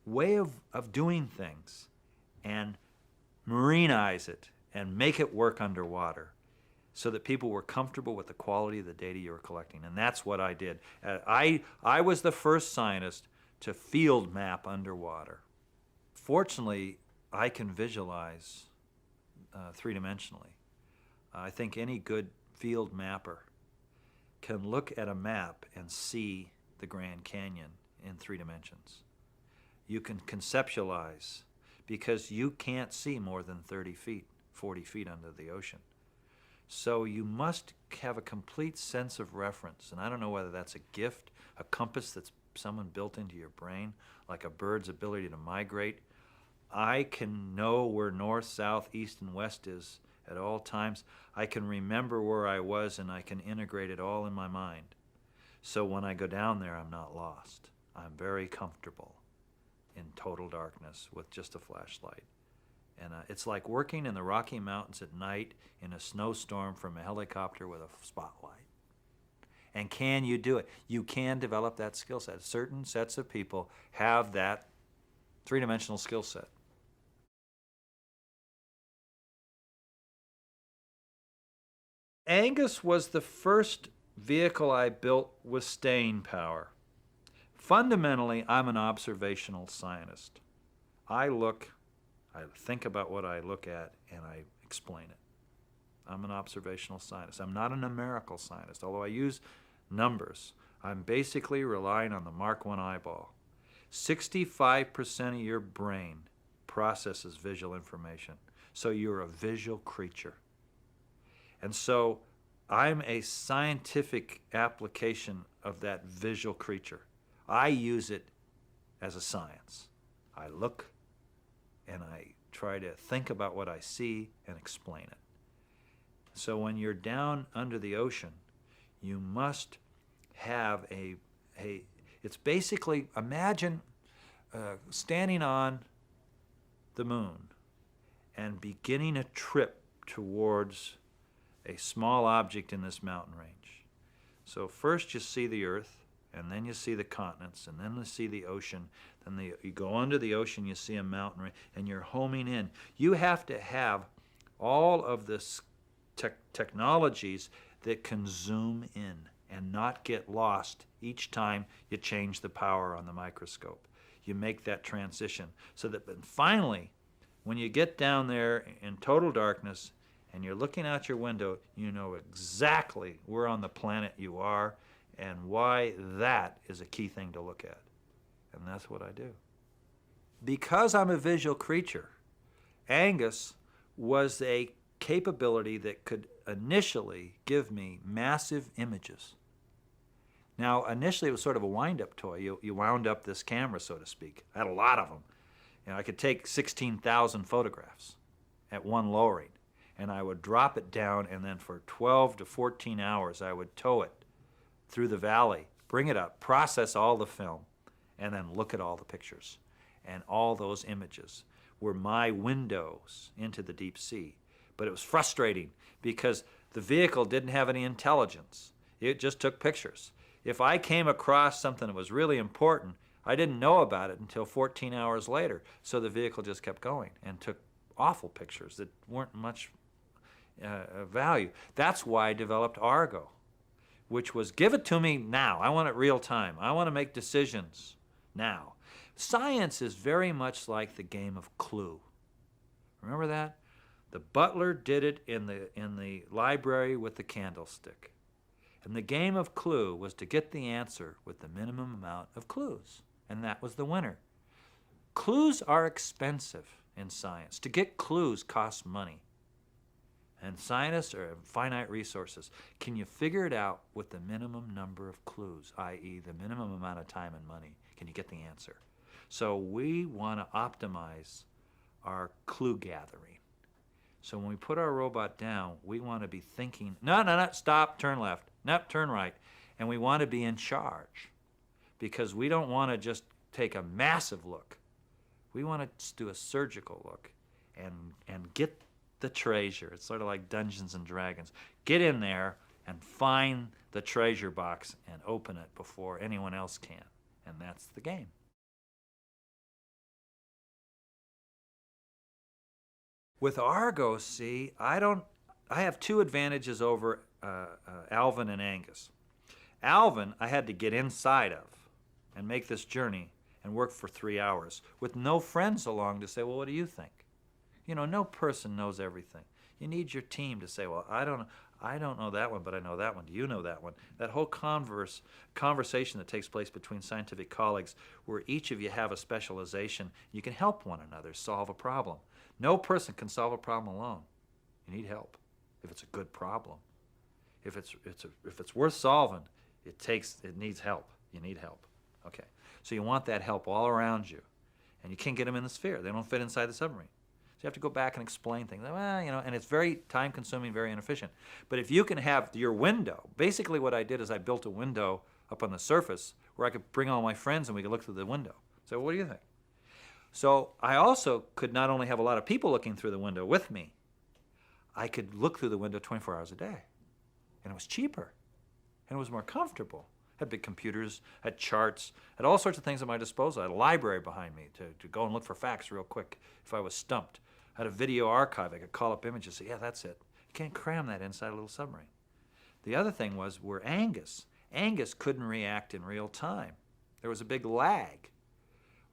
way of doing things and marinize it and make it work underwater so that people were comfortable with the quality of the data you were collecting. And that's what I did. I was the first scientist to field map underwater. Fortunately, I can visualize three-dimensionally. I think any good field mapper can look at a map and see the Grand Canyon in 3 dimensions. You can conceptualize because you can't see more than 30 feet, 40 feet under the ocean. So you must have a complete sense of reference. And I don't know whether that's a gift, a compass that's someone built into your brain, like a bird's ability to migrate. I can know where north, south, east, and west is at all times. I can remember where I was, and I can integrate it all in my mind. So when I go down there, I'm not lost. I'm very comfortable in total darkness with just a flashlight. And it's like working in the Rocky Mountains at night in a snowstorm from a helicopter with a spotlight. And can you do it? You can develop that skill set. Certain sets of people have that three-dimensional skill set. Angus was the first vehicle I built with staying power. Fundamentally, I'm an observational scientist. I think about what I look at, and I explain it. I'm an observational scientist. I'm not a numerical scientist, although I use numbers. I'm basically relying on the Mark I eyeball. 65% of your brain processes visual information, so you're a visual creature. And so I'm a scientific application of that visual creature. I use it as a science. I look and I try to think about what I see and explain it. So when you're down under the ocean, you must have it's basically, imagine standing on the moon and beginning a trip towards a small object in this mountain range. So first you see the earth, and then you see the continents, and then you see the ocean. Then you go under the ocean, you see a mountain range, and you're homing in. You have to have all of this technologies that can zoom in and not get lost each time you change the power on the microscope. You make that transition so that finally, when you get down there in total darkness and you're looking out your window, you know exactly where on the planet you are and why that is a key thing to look at. And that's what I do. Because I'm a visual creature, Angus was a capability that could initially give me massive images. Now, initially it was sort of a wind-up toy. You wound up this camera, so to speak. I had a lot of them. You know, I could take 16,000 photographs at one lowering, and I would drop it down, and then for 12 to 14 hours I would tow it through the valley, bring it up, process all the film, and then look at all the pictures. And all those images were my windows into the deep sea. But it was frustrating because the vehicle didn't have any intelligence. It just took pictures. If I came across something that was really important, I didn't know about it until 14 hours later. So the vehicle just kept going and took awful pictures that weren't much value. That's why I developed Argo, which was give it to me now. I want it real time. I want to make decisions now. Science is very much like the game of Clue. Remember that? The butler did it in the library with the candlestick. And the game of Clue was to get the answer with the minimum amount of clues. And that was the winner. Clues are expensive in science. To get clues costs money. And scientists are finite resources. Can you figure it out with the minimum number of clues, i.e. the minimum amount of time and money? Can you get the answer? So we want to optimize our clue gathering. So when we put our robot down, we want to be thinking, no, stop, turn left, no, turn right. And we want to be in charge because we don't want to just take a massive look. We want to do a surgical look and get the treasure. It's sort of like Dungeons and Dragons. Get in there and find the treasure box and open it before anyone else can. And that's the game. With Argo, see, I have two advantages over Alvin and Angus. Alvin, I had to get inside of and make this journey and work for 3 hours with no friends along to say, well, what do you think? You know, no person knows everything. You need your team to say, well, I don't know that one, but I know that one. Do you know that one? That whole conversation that takes place between scientific colleagues where each of you have a specialization, you can help one another solve a problem. No person can solve a problem alone. You need help if it's a good problem. If it's worth solving, it needs help. You need help. Okay. So you want that help all around you. And you can't get them in the sphere. They don't fit inside the submarine. So you have to go back and explain things. Well, you know, and it's very time-consuming, very inefficient. But if you can have your window, basically what I did is I built a window up on the surface where I could bring all my friends and we could look through the window. So what do you think? So I also could not only have a lot of people looking through the window with me, I could look through the window 24 hours a day. And it was cheaper. And it was more comfortable. I had big computers, I had charts, I had all sorts of things at my disposal. I had a library behind me to go and look for facts real quick if I was stumped. I had a video archive. I could call up images and say, yeah, that's it. You can't cram that inside a little submarine. The other thing was we're Angus. Angus couldn't react in real time. There was a big lag.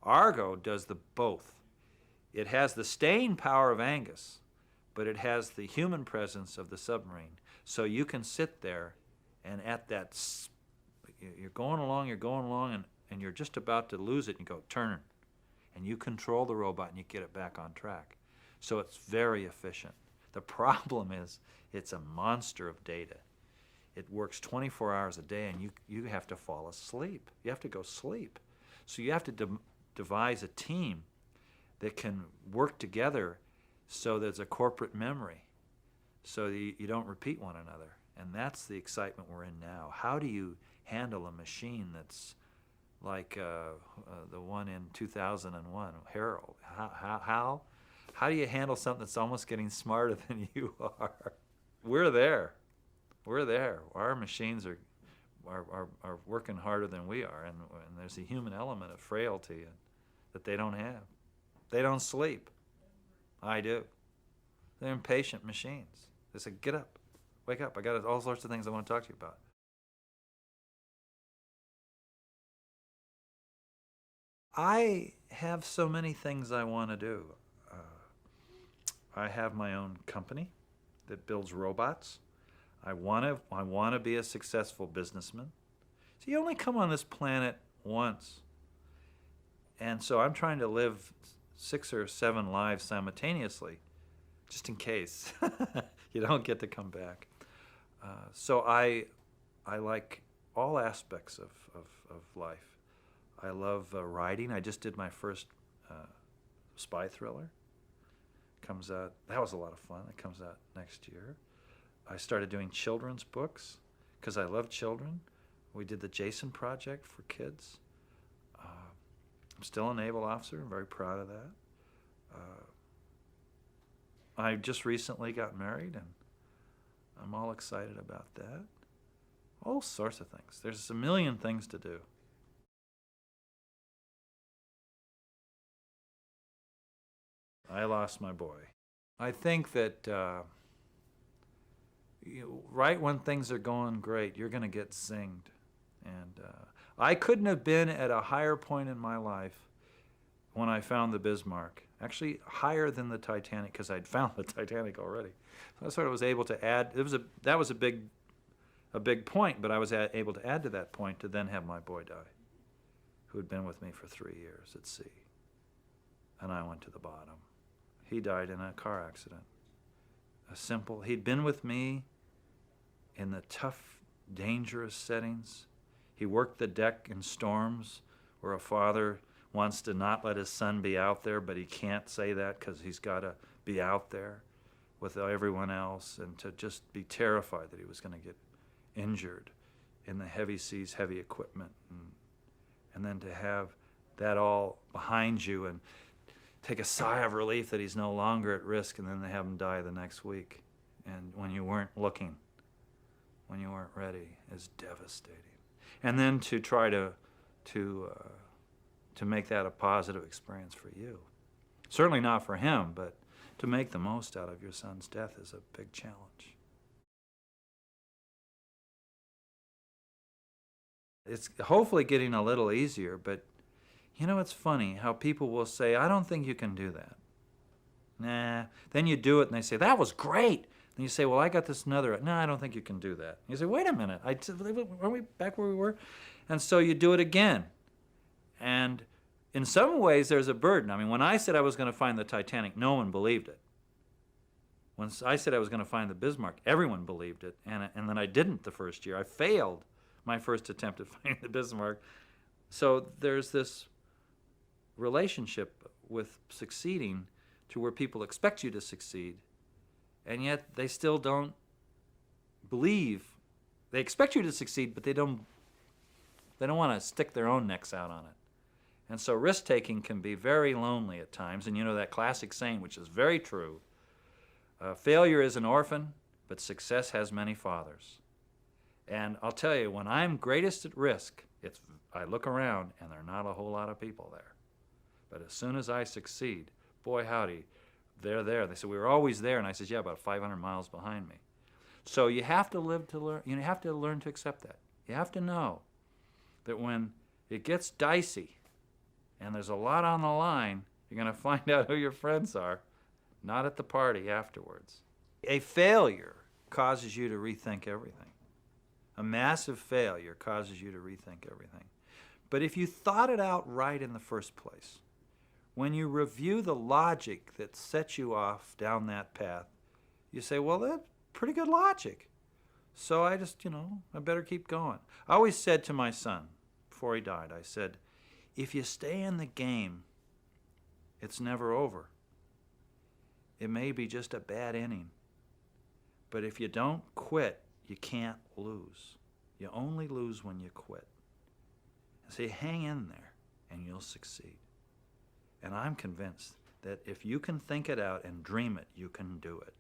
Argo does the both. It has the staying power of Angus, but it has the human presence of the submarine. So you can sit there and at that, you're going along, and you're just about to lose it, and you go, turn. And you control the robot and you get it back on track. So it's very efficient. The problem is it's a monster of data. It works 24 hours a day, and you have to fall asleep. You have to go sleep. So you have to devise a team that can work together so there's a corporate memory, so you don't repeat one another. And that's the excitement we're in now. How do you handle a machine that's like the one in 2001, Harold? How do you handle something that's almost getting smarter than you are? We're there. We're there. Our machines are working harder than we are, and there's a human element of frailty that they don't have. They don't sleep. I do. They're impatient machines. They say, get up, wake up. I got all sorts of things I want to talk to you about. I have so many things I want to do. I have my own company that builds robots. I want to be a successful businessman. So you only come on this planet once. And so I'm trying to live 6 or 7 lives simultaneously, just in case you don't get to come back. So I like all aspects of life. I love writing. I just did my first spy thriller. Comes out, that was a lot of fun. It comes out next year. I started doing children's books because I love children. We did the Jason Project for kids. I'm still a naval officer. I'm very proud of that. I just recently got married, and I'm all excited about that. All sorts of things. There's a million things to do. I lost my boy. I think that right when things are going great, you're going to get zinged. And I couldn't have been at a higher point in my life when I found the Bismarck. Actually, higher than the Titanic, because I'd found the Titanic already. So I sort of was able to add. That was a big point, but I was able to add to that point to then have my boy die, who had been with me for 3 years at sea. And I went to the bottom. He died in a car accident. He'd been with me in the tough, dangerous settings. He worked the deck in storms where a father wants to not let his son be out there, but he can't say that because he's got to be out there with everyone else, and to just be terrified that he was going to get injured in the heavy seas, heavy equipment, and then to have that all behind you and take a sigh of relief that he's no longer at risk, and then they have him die the next week. And when you weren't looking, when you weren't ready, is devastating. And then to try to make that a positive experience for you. Certainly not for him, but to make the most out of your son's death is a big challenge. It's hopefully getting a little easier, but you know, it's funny how people will say, I don't think you can do that. Nah. Then you do it and they say, that was great. Then you say, well, I got this another. No, I don't think you can do that. You say, wait a minute. Are we back where we were? And so you do it again. And in some ways, there's a burden. I mean, when I said I was going to find the Titanic, no one believed it. When I said I was going to find the Bismarck, everyone believed it. And then I didn't the first year. I failed my first attempt at finding the Bismarck. So there's this relationship with succeeding to where people expect you to succeed, and yet they still don't believe. They expect you to succeed, but they don't want to stick their own necks out on it. And so risk-taking can be very lonely at times. And you know that classic saying, which is very true, failure is an orphan, but success has many fathers. And I'll tell you, when I'm greatest at risk, I look around and there are not a whole lot of people there. But as soon as I succeed, boy howdy, they're there. They said, we were always there. And I said, yeah, about 500 miles behind me. So you have to live to learn. You have to learn to accept that. You have to know that when it gets dicey and there's a lot on the line, you're going to find out who your friends are, not at the party afterwards. A failure causes you to rethink everything. A massive failure causes you to rethink everything. But if you thought it out right in the first place, when you review the logic that sets you off down that path, you say, well, that's pretty good logic. So I just, I better keep going. I always said to my son, before he died, I said, if you stay in the game, it's never over. It may be just a bad inning. But if you don't quit, you can't lose. You only lose when you quit. So hang in there and you'll succeed. And I'm convinced that if you can think it out and dream it, you can do it.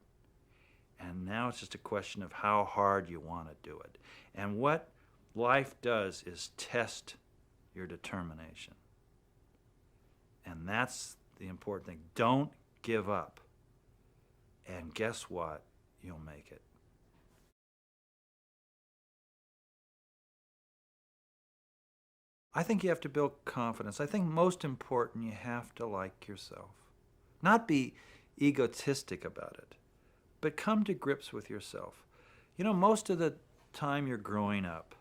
And now it's just a question of how hard you want to do it. And what life does is test your determination. And that's the important thing. Don't give up. And guess what? You'll make it. I think you have to build confidence. I think most important, you have to like yourself. Not be egotistic about it, but come to grips with yourself. Most of the time you're growing up,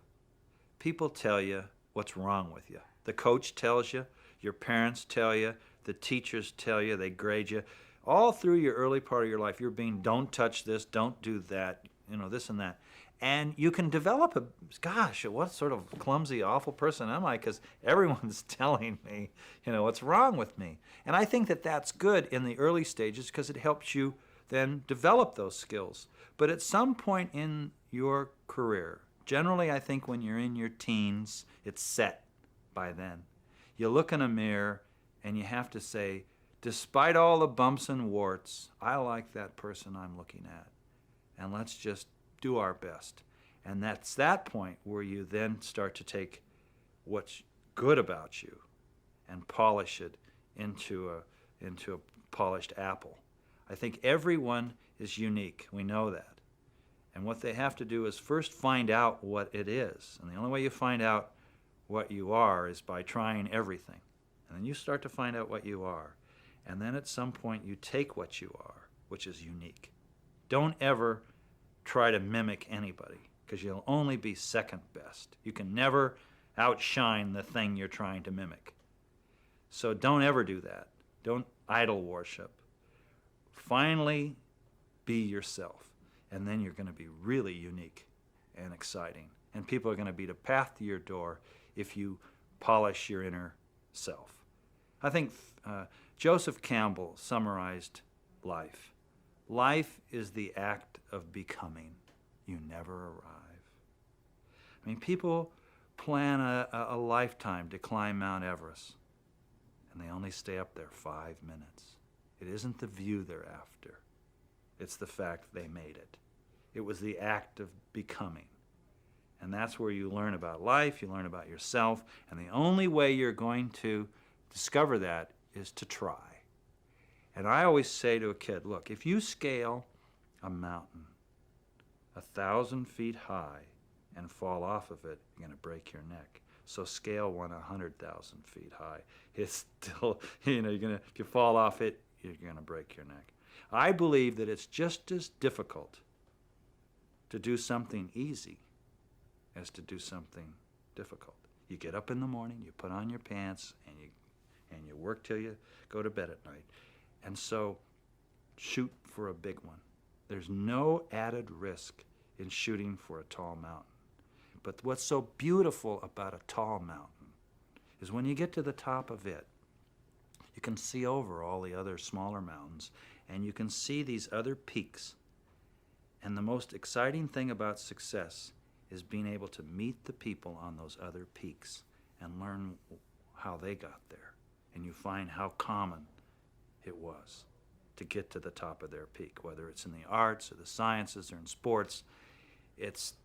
people tell you what's wrong with you. The coach tells you, your parents tell you, the teachers tell you, they grade you. All through your early part of your life, you're being, don't touch this, don't do that, this and that. And you can develop gosh, what sort of clumsy, awful person am I? Because everyone's telling me, what's wrong with me. And I think that that's good in the early stages because it helps you then develop those skills. But at some point in your career, generally I think when you're in your teens, it's set by then. You look in a mirror and you have to say, despite all the bumps and warts, I like that person I'm looking at. And let's just do our best. And that's that point where you then start to take what's good about you and polish it into a polished apple. I think everyone is unique. We know that. And what they have to do is first find out what it is. And the only way you find out what you are is by trying everything. And then you start to find out what you are. And then at some point you take what you are, which is unique. Don't ever try to mimic anybody, because you'll only be second best. You can never outshine the thing you're trying to mimic. So don't ever do that. Don't idol worship. Finally, be yourself, and then you're going to be really unique and exciting. And people are going to beat a path to your door if you polish your inner self. I think Joseph Campbell summarized life. Life is the act of becoming. You never arrive. I mean, people plan a lifetime to climb Mount Everest, and they only stay up there 5 minutes. It isn't the view they're after. It's the fact they made it. It was the act of becoming. And that's where you learn about life, you learn about yourself, and the only way you're going to discover that is to try. And I always say to a kid, look, if you scale a mountain 1,000 feet high and fall off of it, you're going to break your neck. So scale one 100,000 feet high. It's still, you're going to, if you fall off it, you're going to break your neck. I believe that it's just as difficult to do something easy as to do something difficult. You get up in the morning, you put on your pants, and you work till you go to bed at night. And so shoot for a big one. There's no added risk in shooting for a tall mountain. But what's so beautiful about a tall mountain is when you get to the top of it, you can see over all the other smaller mountains, and you can see these other peaks. And the most exciting thing about success is being able to meet the people on those other peaks and learn how they got there. And you find how common it was to get to the top of their peak, whether it's in the arts or the sciences or in sports. It's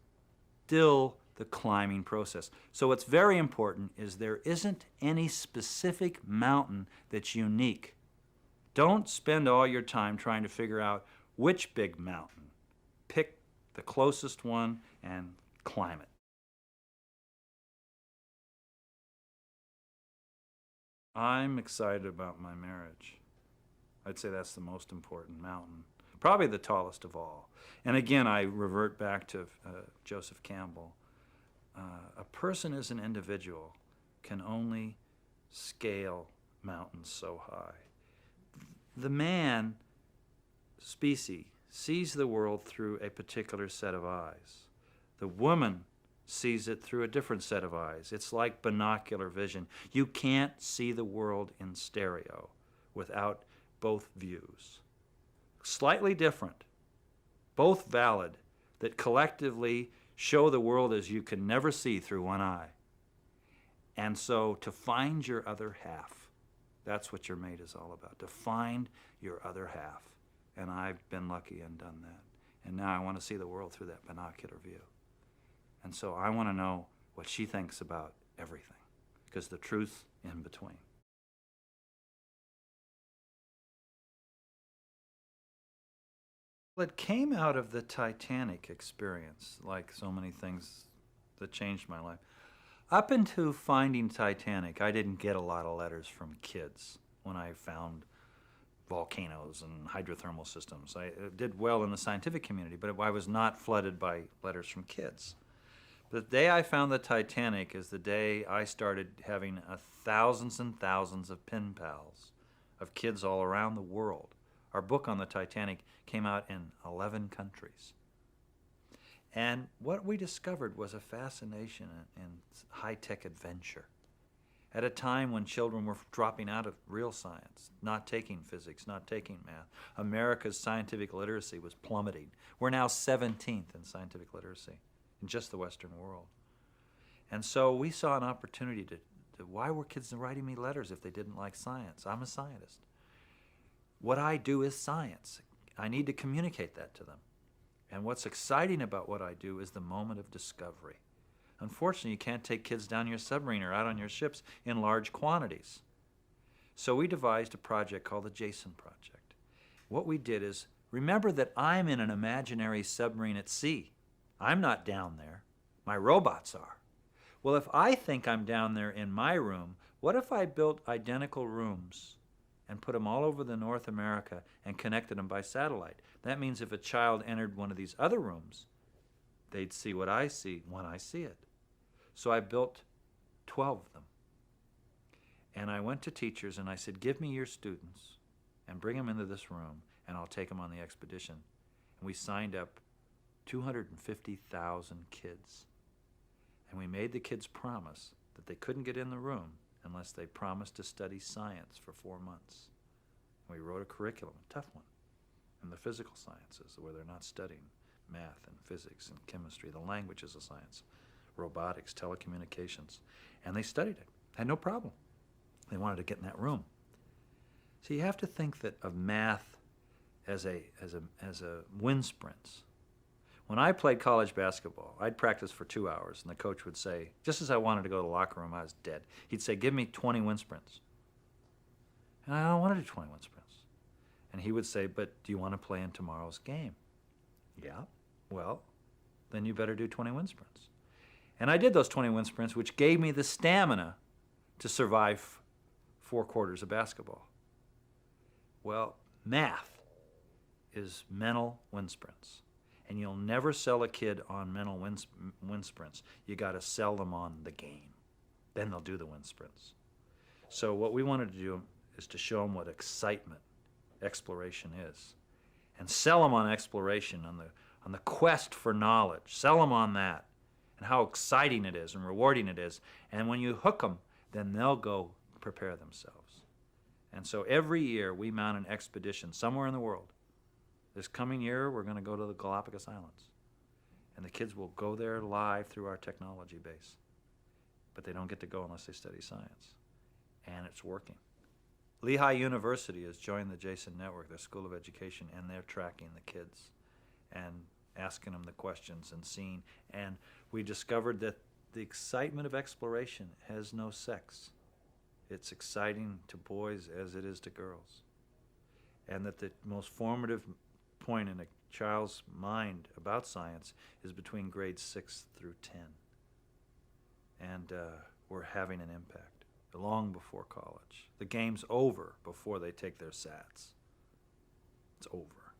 still the climbing process. So what's very important is there isn't any specific mountain that's unique. Don't spend all your time trying to figure out which big mountain. Pick the closest one, and climate. I'm excited about my marriage. I'd say that's the most important mountain, probably the tallest of all. And again, I revert back to Joseph Campbell. A person as an individual can only scale mountains so high. The man species sees the world through a particular set of eyes. The woman sees it through a different set of eyes. It's like binocular vision. You can't see the world in stereo without both views. Slightly different, both valid, that collectively show the world as you can never see through one eye. And so to find your other half, that's what your mate is all about, to find your other half. And I've been lucky and done that. And now I want to see the world through that binocular view. And so I want to know what she thinks about everything, because the truth in between. Well, it came out of the Titanic experience, like so many things that changed my life. Up into finding Titanic, I didn't get a lot of letters from kids when I found volcanoes and hydrothermal systems. I did well in the scientific community, but I was not flooded by letters from kids. The day I found the Titanic is the day I started having thousands and thousands of pen pals of kids all around the world. Our book on the Titanic came out in 11 countries. And what we discovered was a fascination in high-tech adventure. At a time when children were dropping out of real science, not taking physics, not taking math, America's scientific literacy was plummeting. We're now 17th in scientific literacy in just the Western world. And so we saw an opportunity to why were kids writing me letters if they didn't like science? I'm a scientist. What I do is science. I need to communicate that to them. And what's exciting about what I do is the moment of discovery. Unfortunately, you can't take kids down your submarine or out on your ships in large quantities. So we devised a project called the Jason Project. What we did is, remember that I'm in an imaginary submarine at sea. I'm not down there. My robots are. Well, if I think I'm down there in my room, what if I built identical rooms and put them all over the North America and connected them by satellite? That means if a child entered one of these other rooms, they'd see what I see when I see it. So I built 12 of them. And I went to teachers and I said, give me your students and bring them into this room and I'll take them on the expedition. And we signed up 250,000 kids. And we made the kids promise that they couldn't get in the room unless they promised to study science for 4 months. And we wrote a curriculum, a tough one, in the physical sciences where they're not studying math and physics and chemistry, the languages of science, robotics, telecommunications. And they studied it, had no problem. They wanted to get in that room. So you have to think that of math as a wind sprints. When I played college basketball, I'd practice for 2 hours, and the coach would say, just as I wanted to go to the locker room, I was dead. He'd say, give me 20 wind sprints. And I don't want to do 20 wind sprints. And he would say, but do you want to play in tomorrow's game? Yeah. Well, then you better do 20 wind sprints. And I did those 20 wind sprints, which gave me the stamina to survive 4 quarters of basketball. Well, math is mental wind sprints. And you'll never sell a kid on mental wind sprints. You got to sell them on the game. Then they'll do the wind sprints. So what we wanted to do is to show them what excitement exploration is, and sell them on exploration, on the quest for knowledge. Sell them on that, and how exciting it is and rewarding it is. And when you hook them, then they'll go prepare themselves. And so every year we mount an expedition somewhere in the world. This coming year, we're going to go to the Galápagos Islands. And the kids will go there live through our technology base. But they don't get to go unless they study science. And it's working. Lehigh University has joined the Jason Network, their School of Education, and they're tracking the kids and asking them the questions and seeing. And we discovered that the excitement of exploration has no sex. It's exciting to boys as it is to girls. And that the most formative point in a child's mind about science is between grades 6 through 10. And we're having an impact long before college. The game's over before they take their SATs. It's over.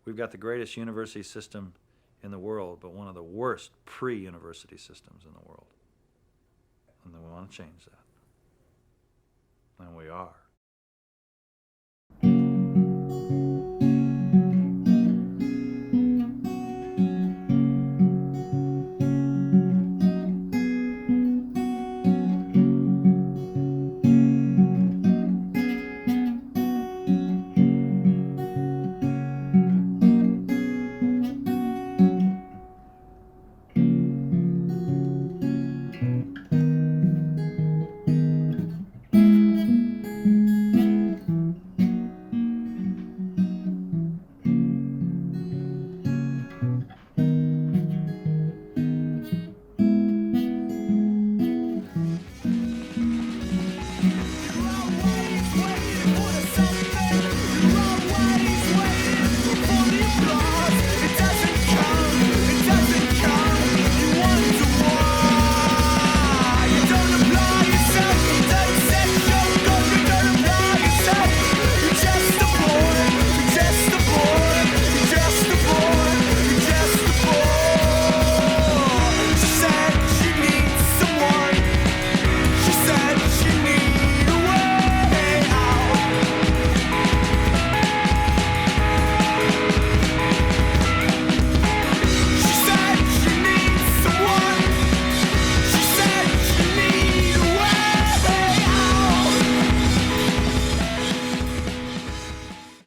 We've got the greatest university system in the world, but one of the worst pre-university systems in the world. And we want to change that. And we are.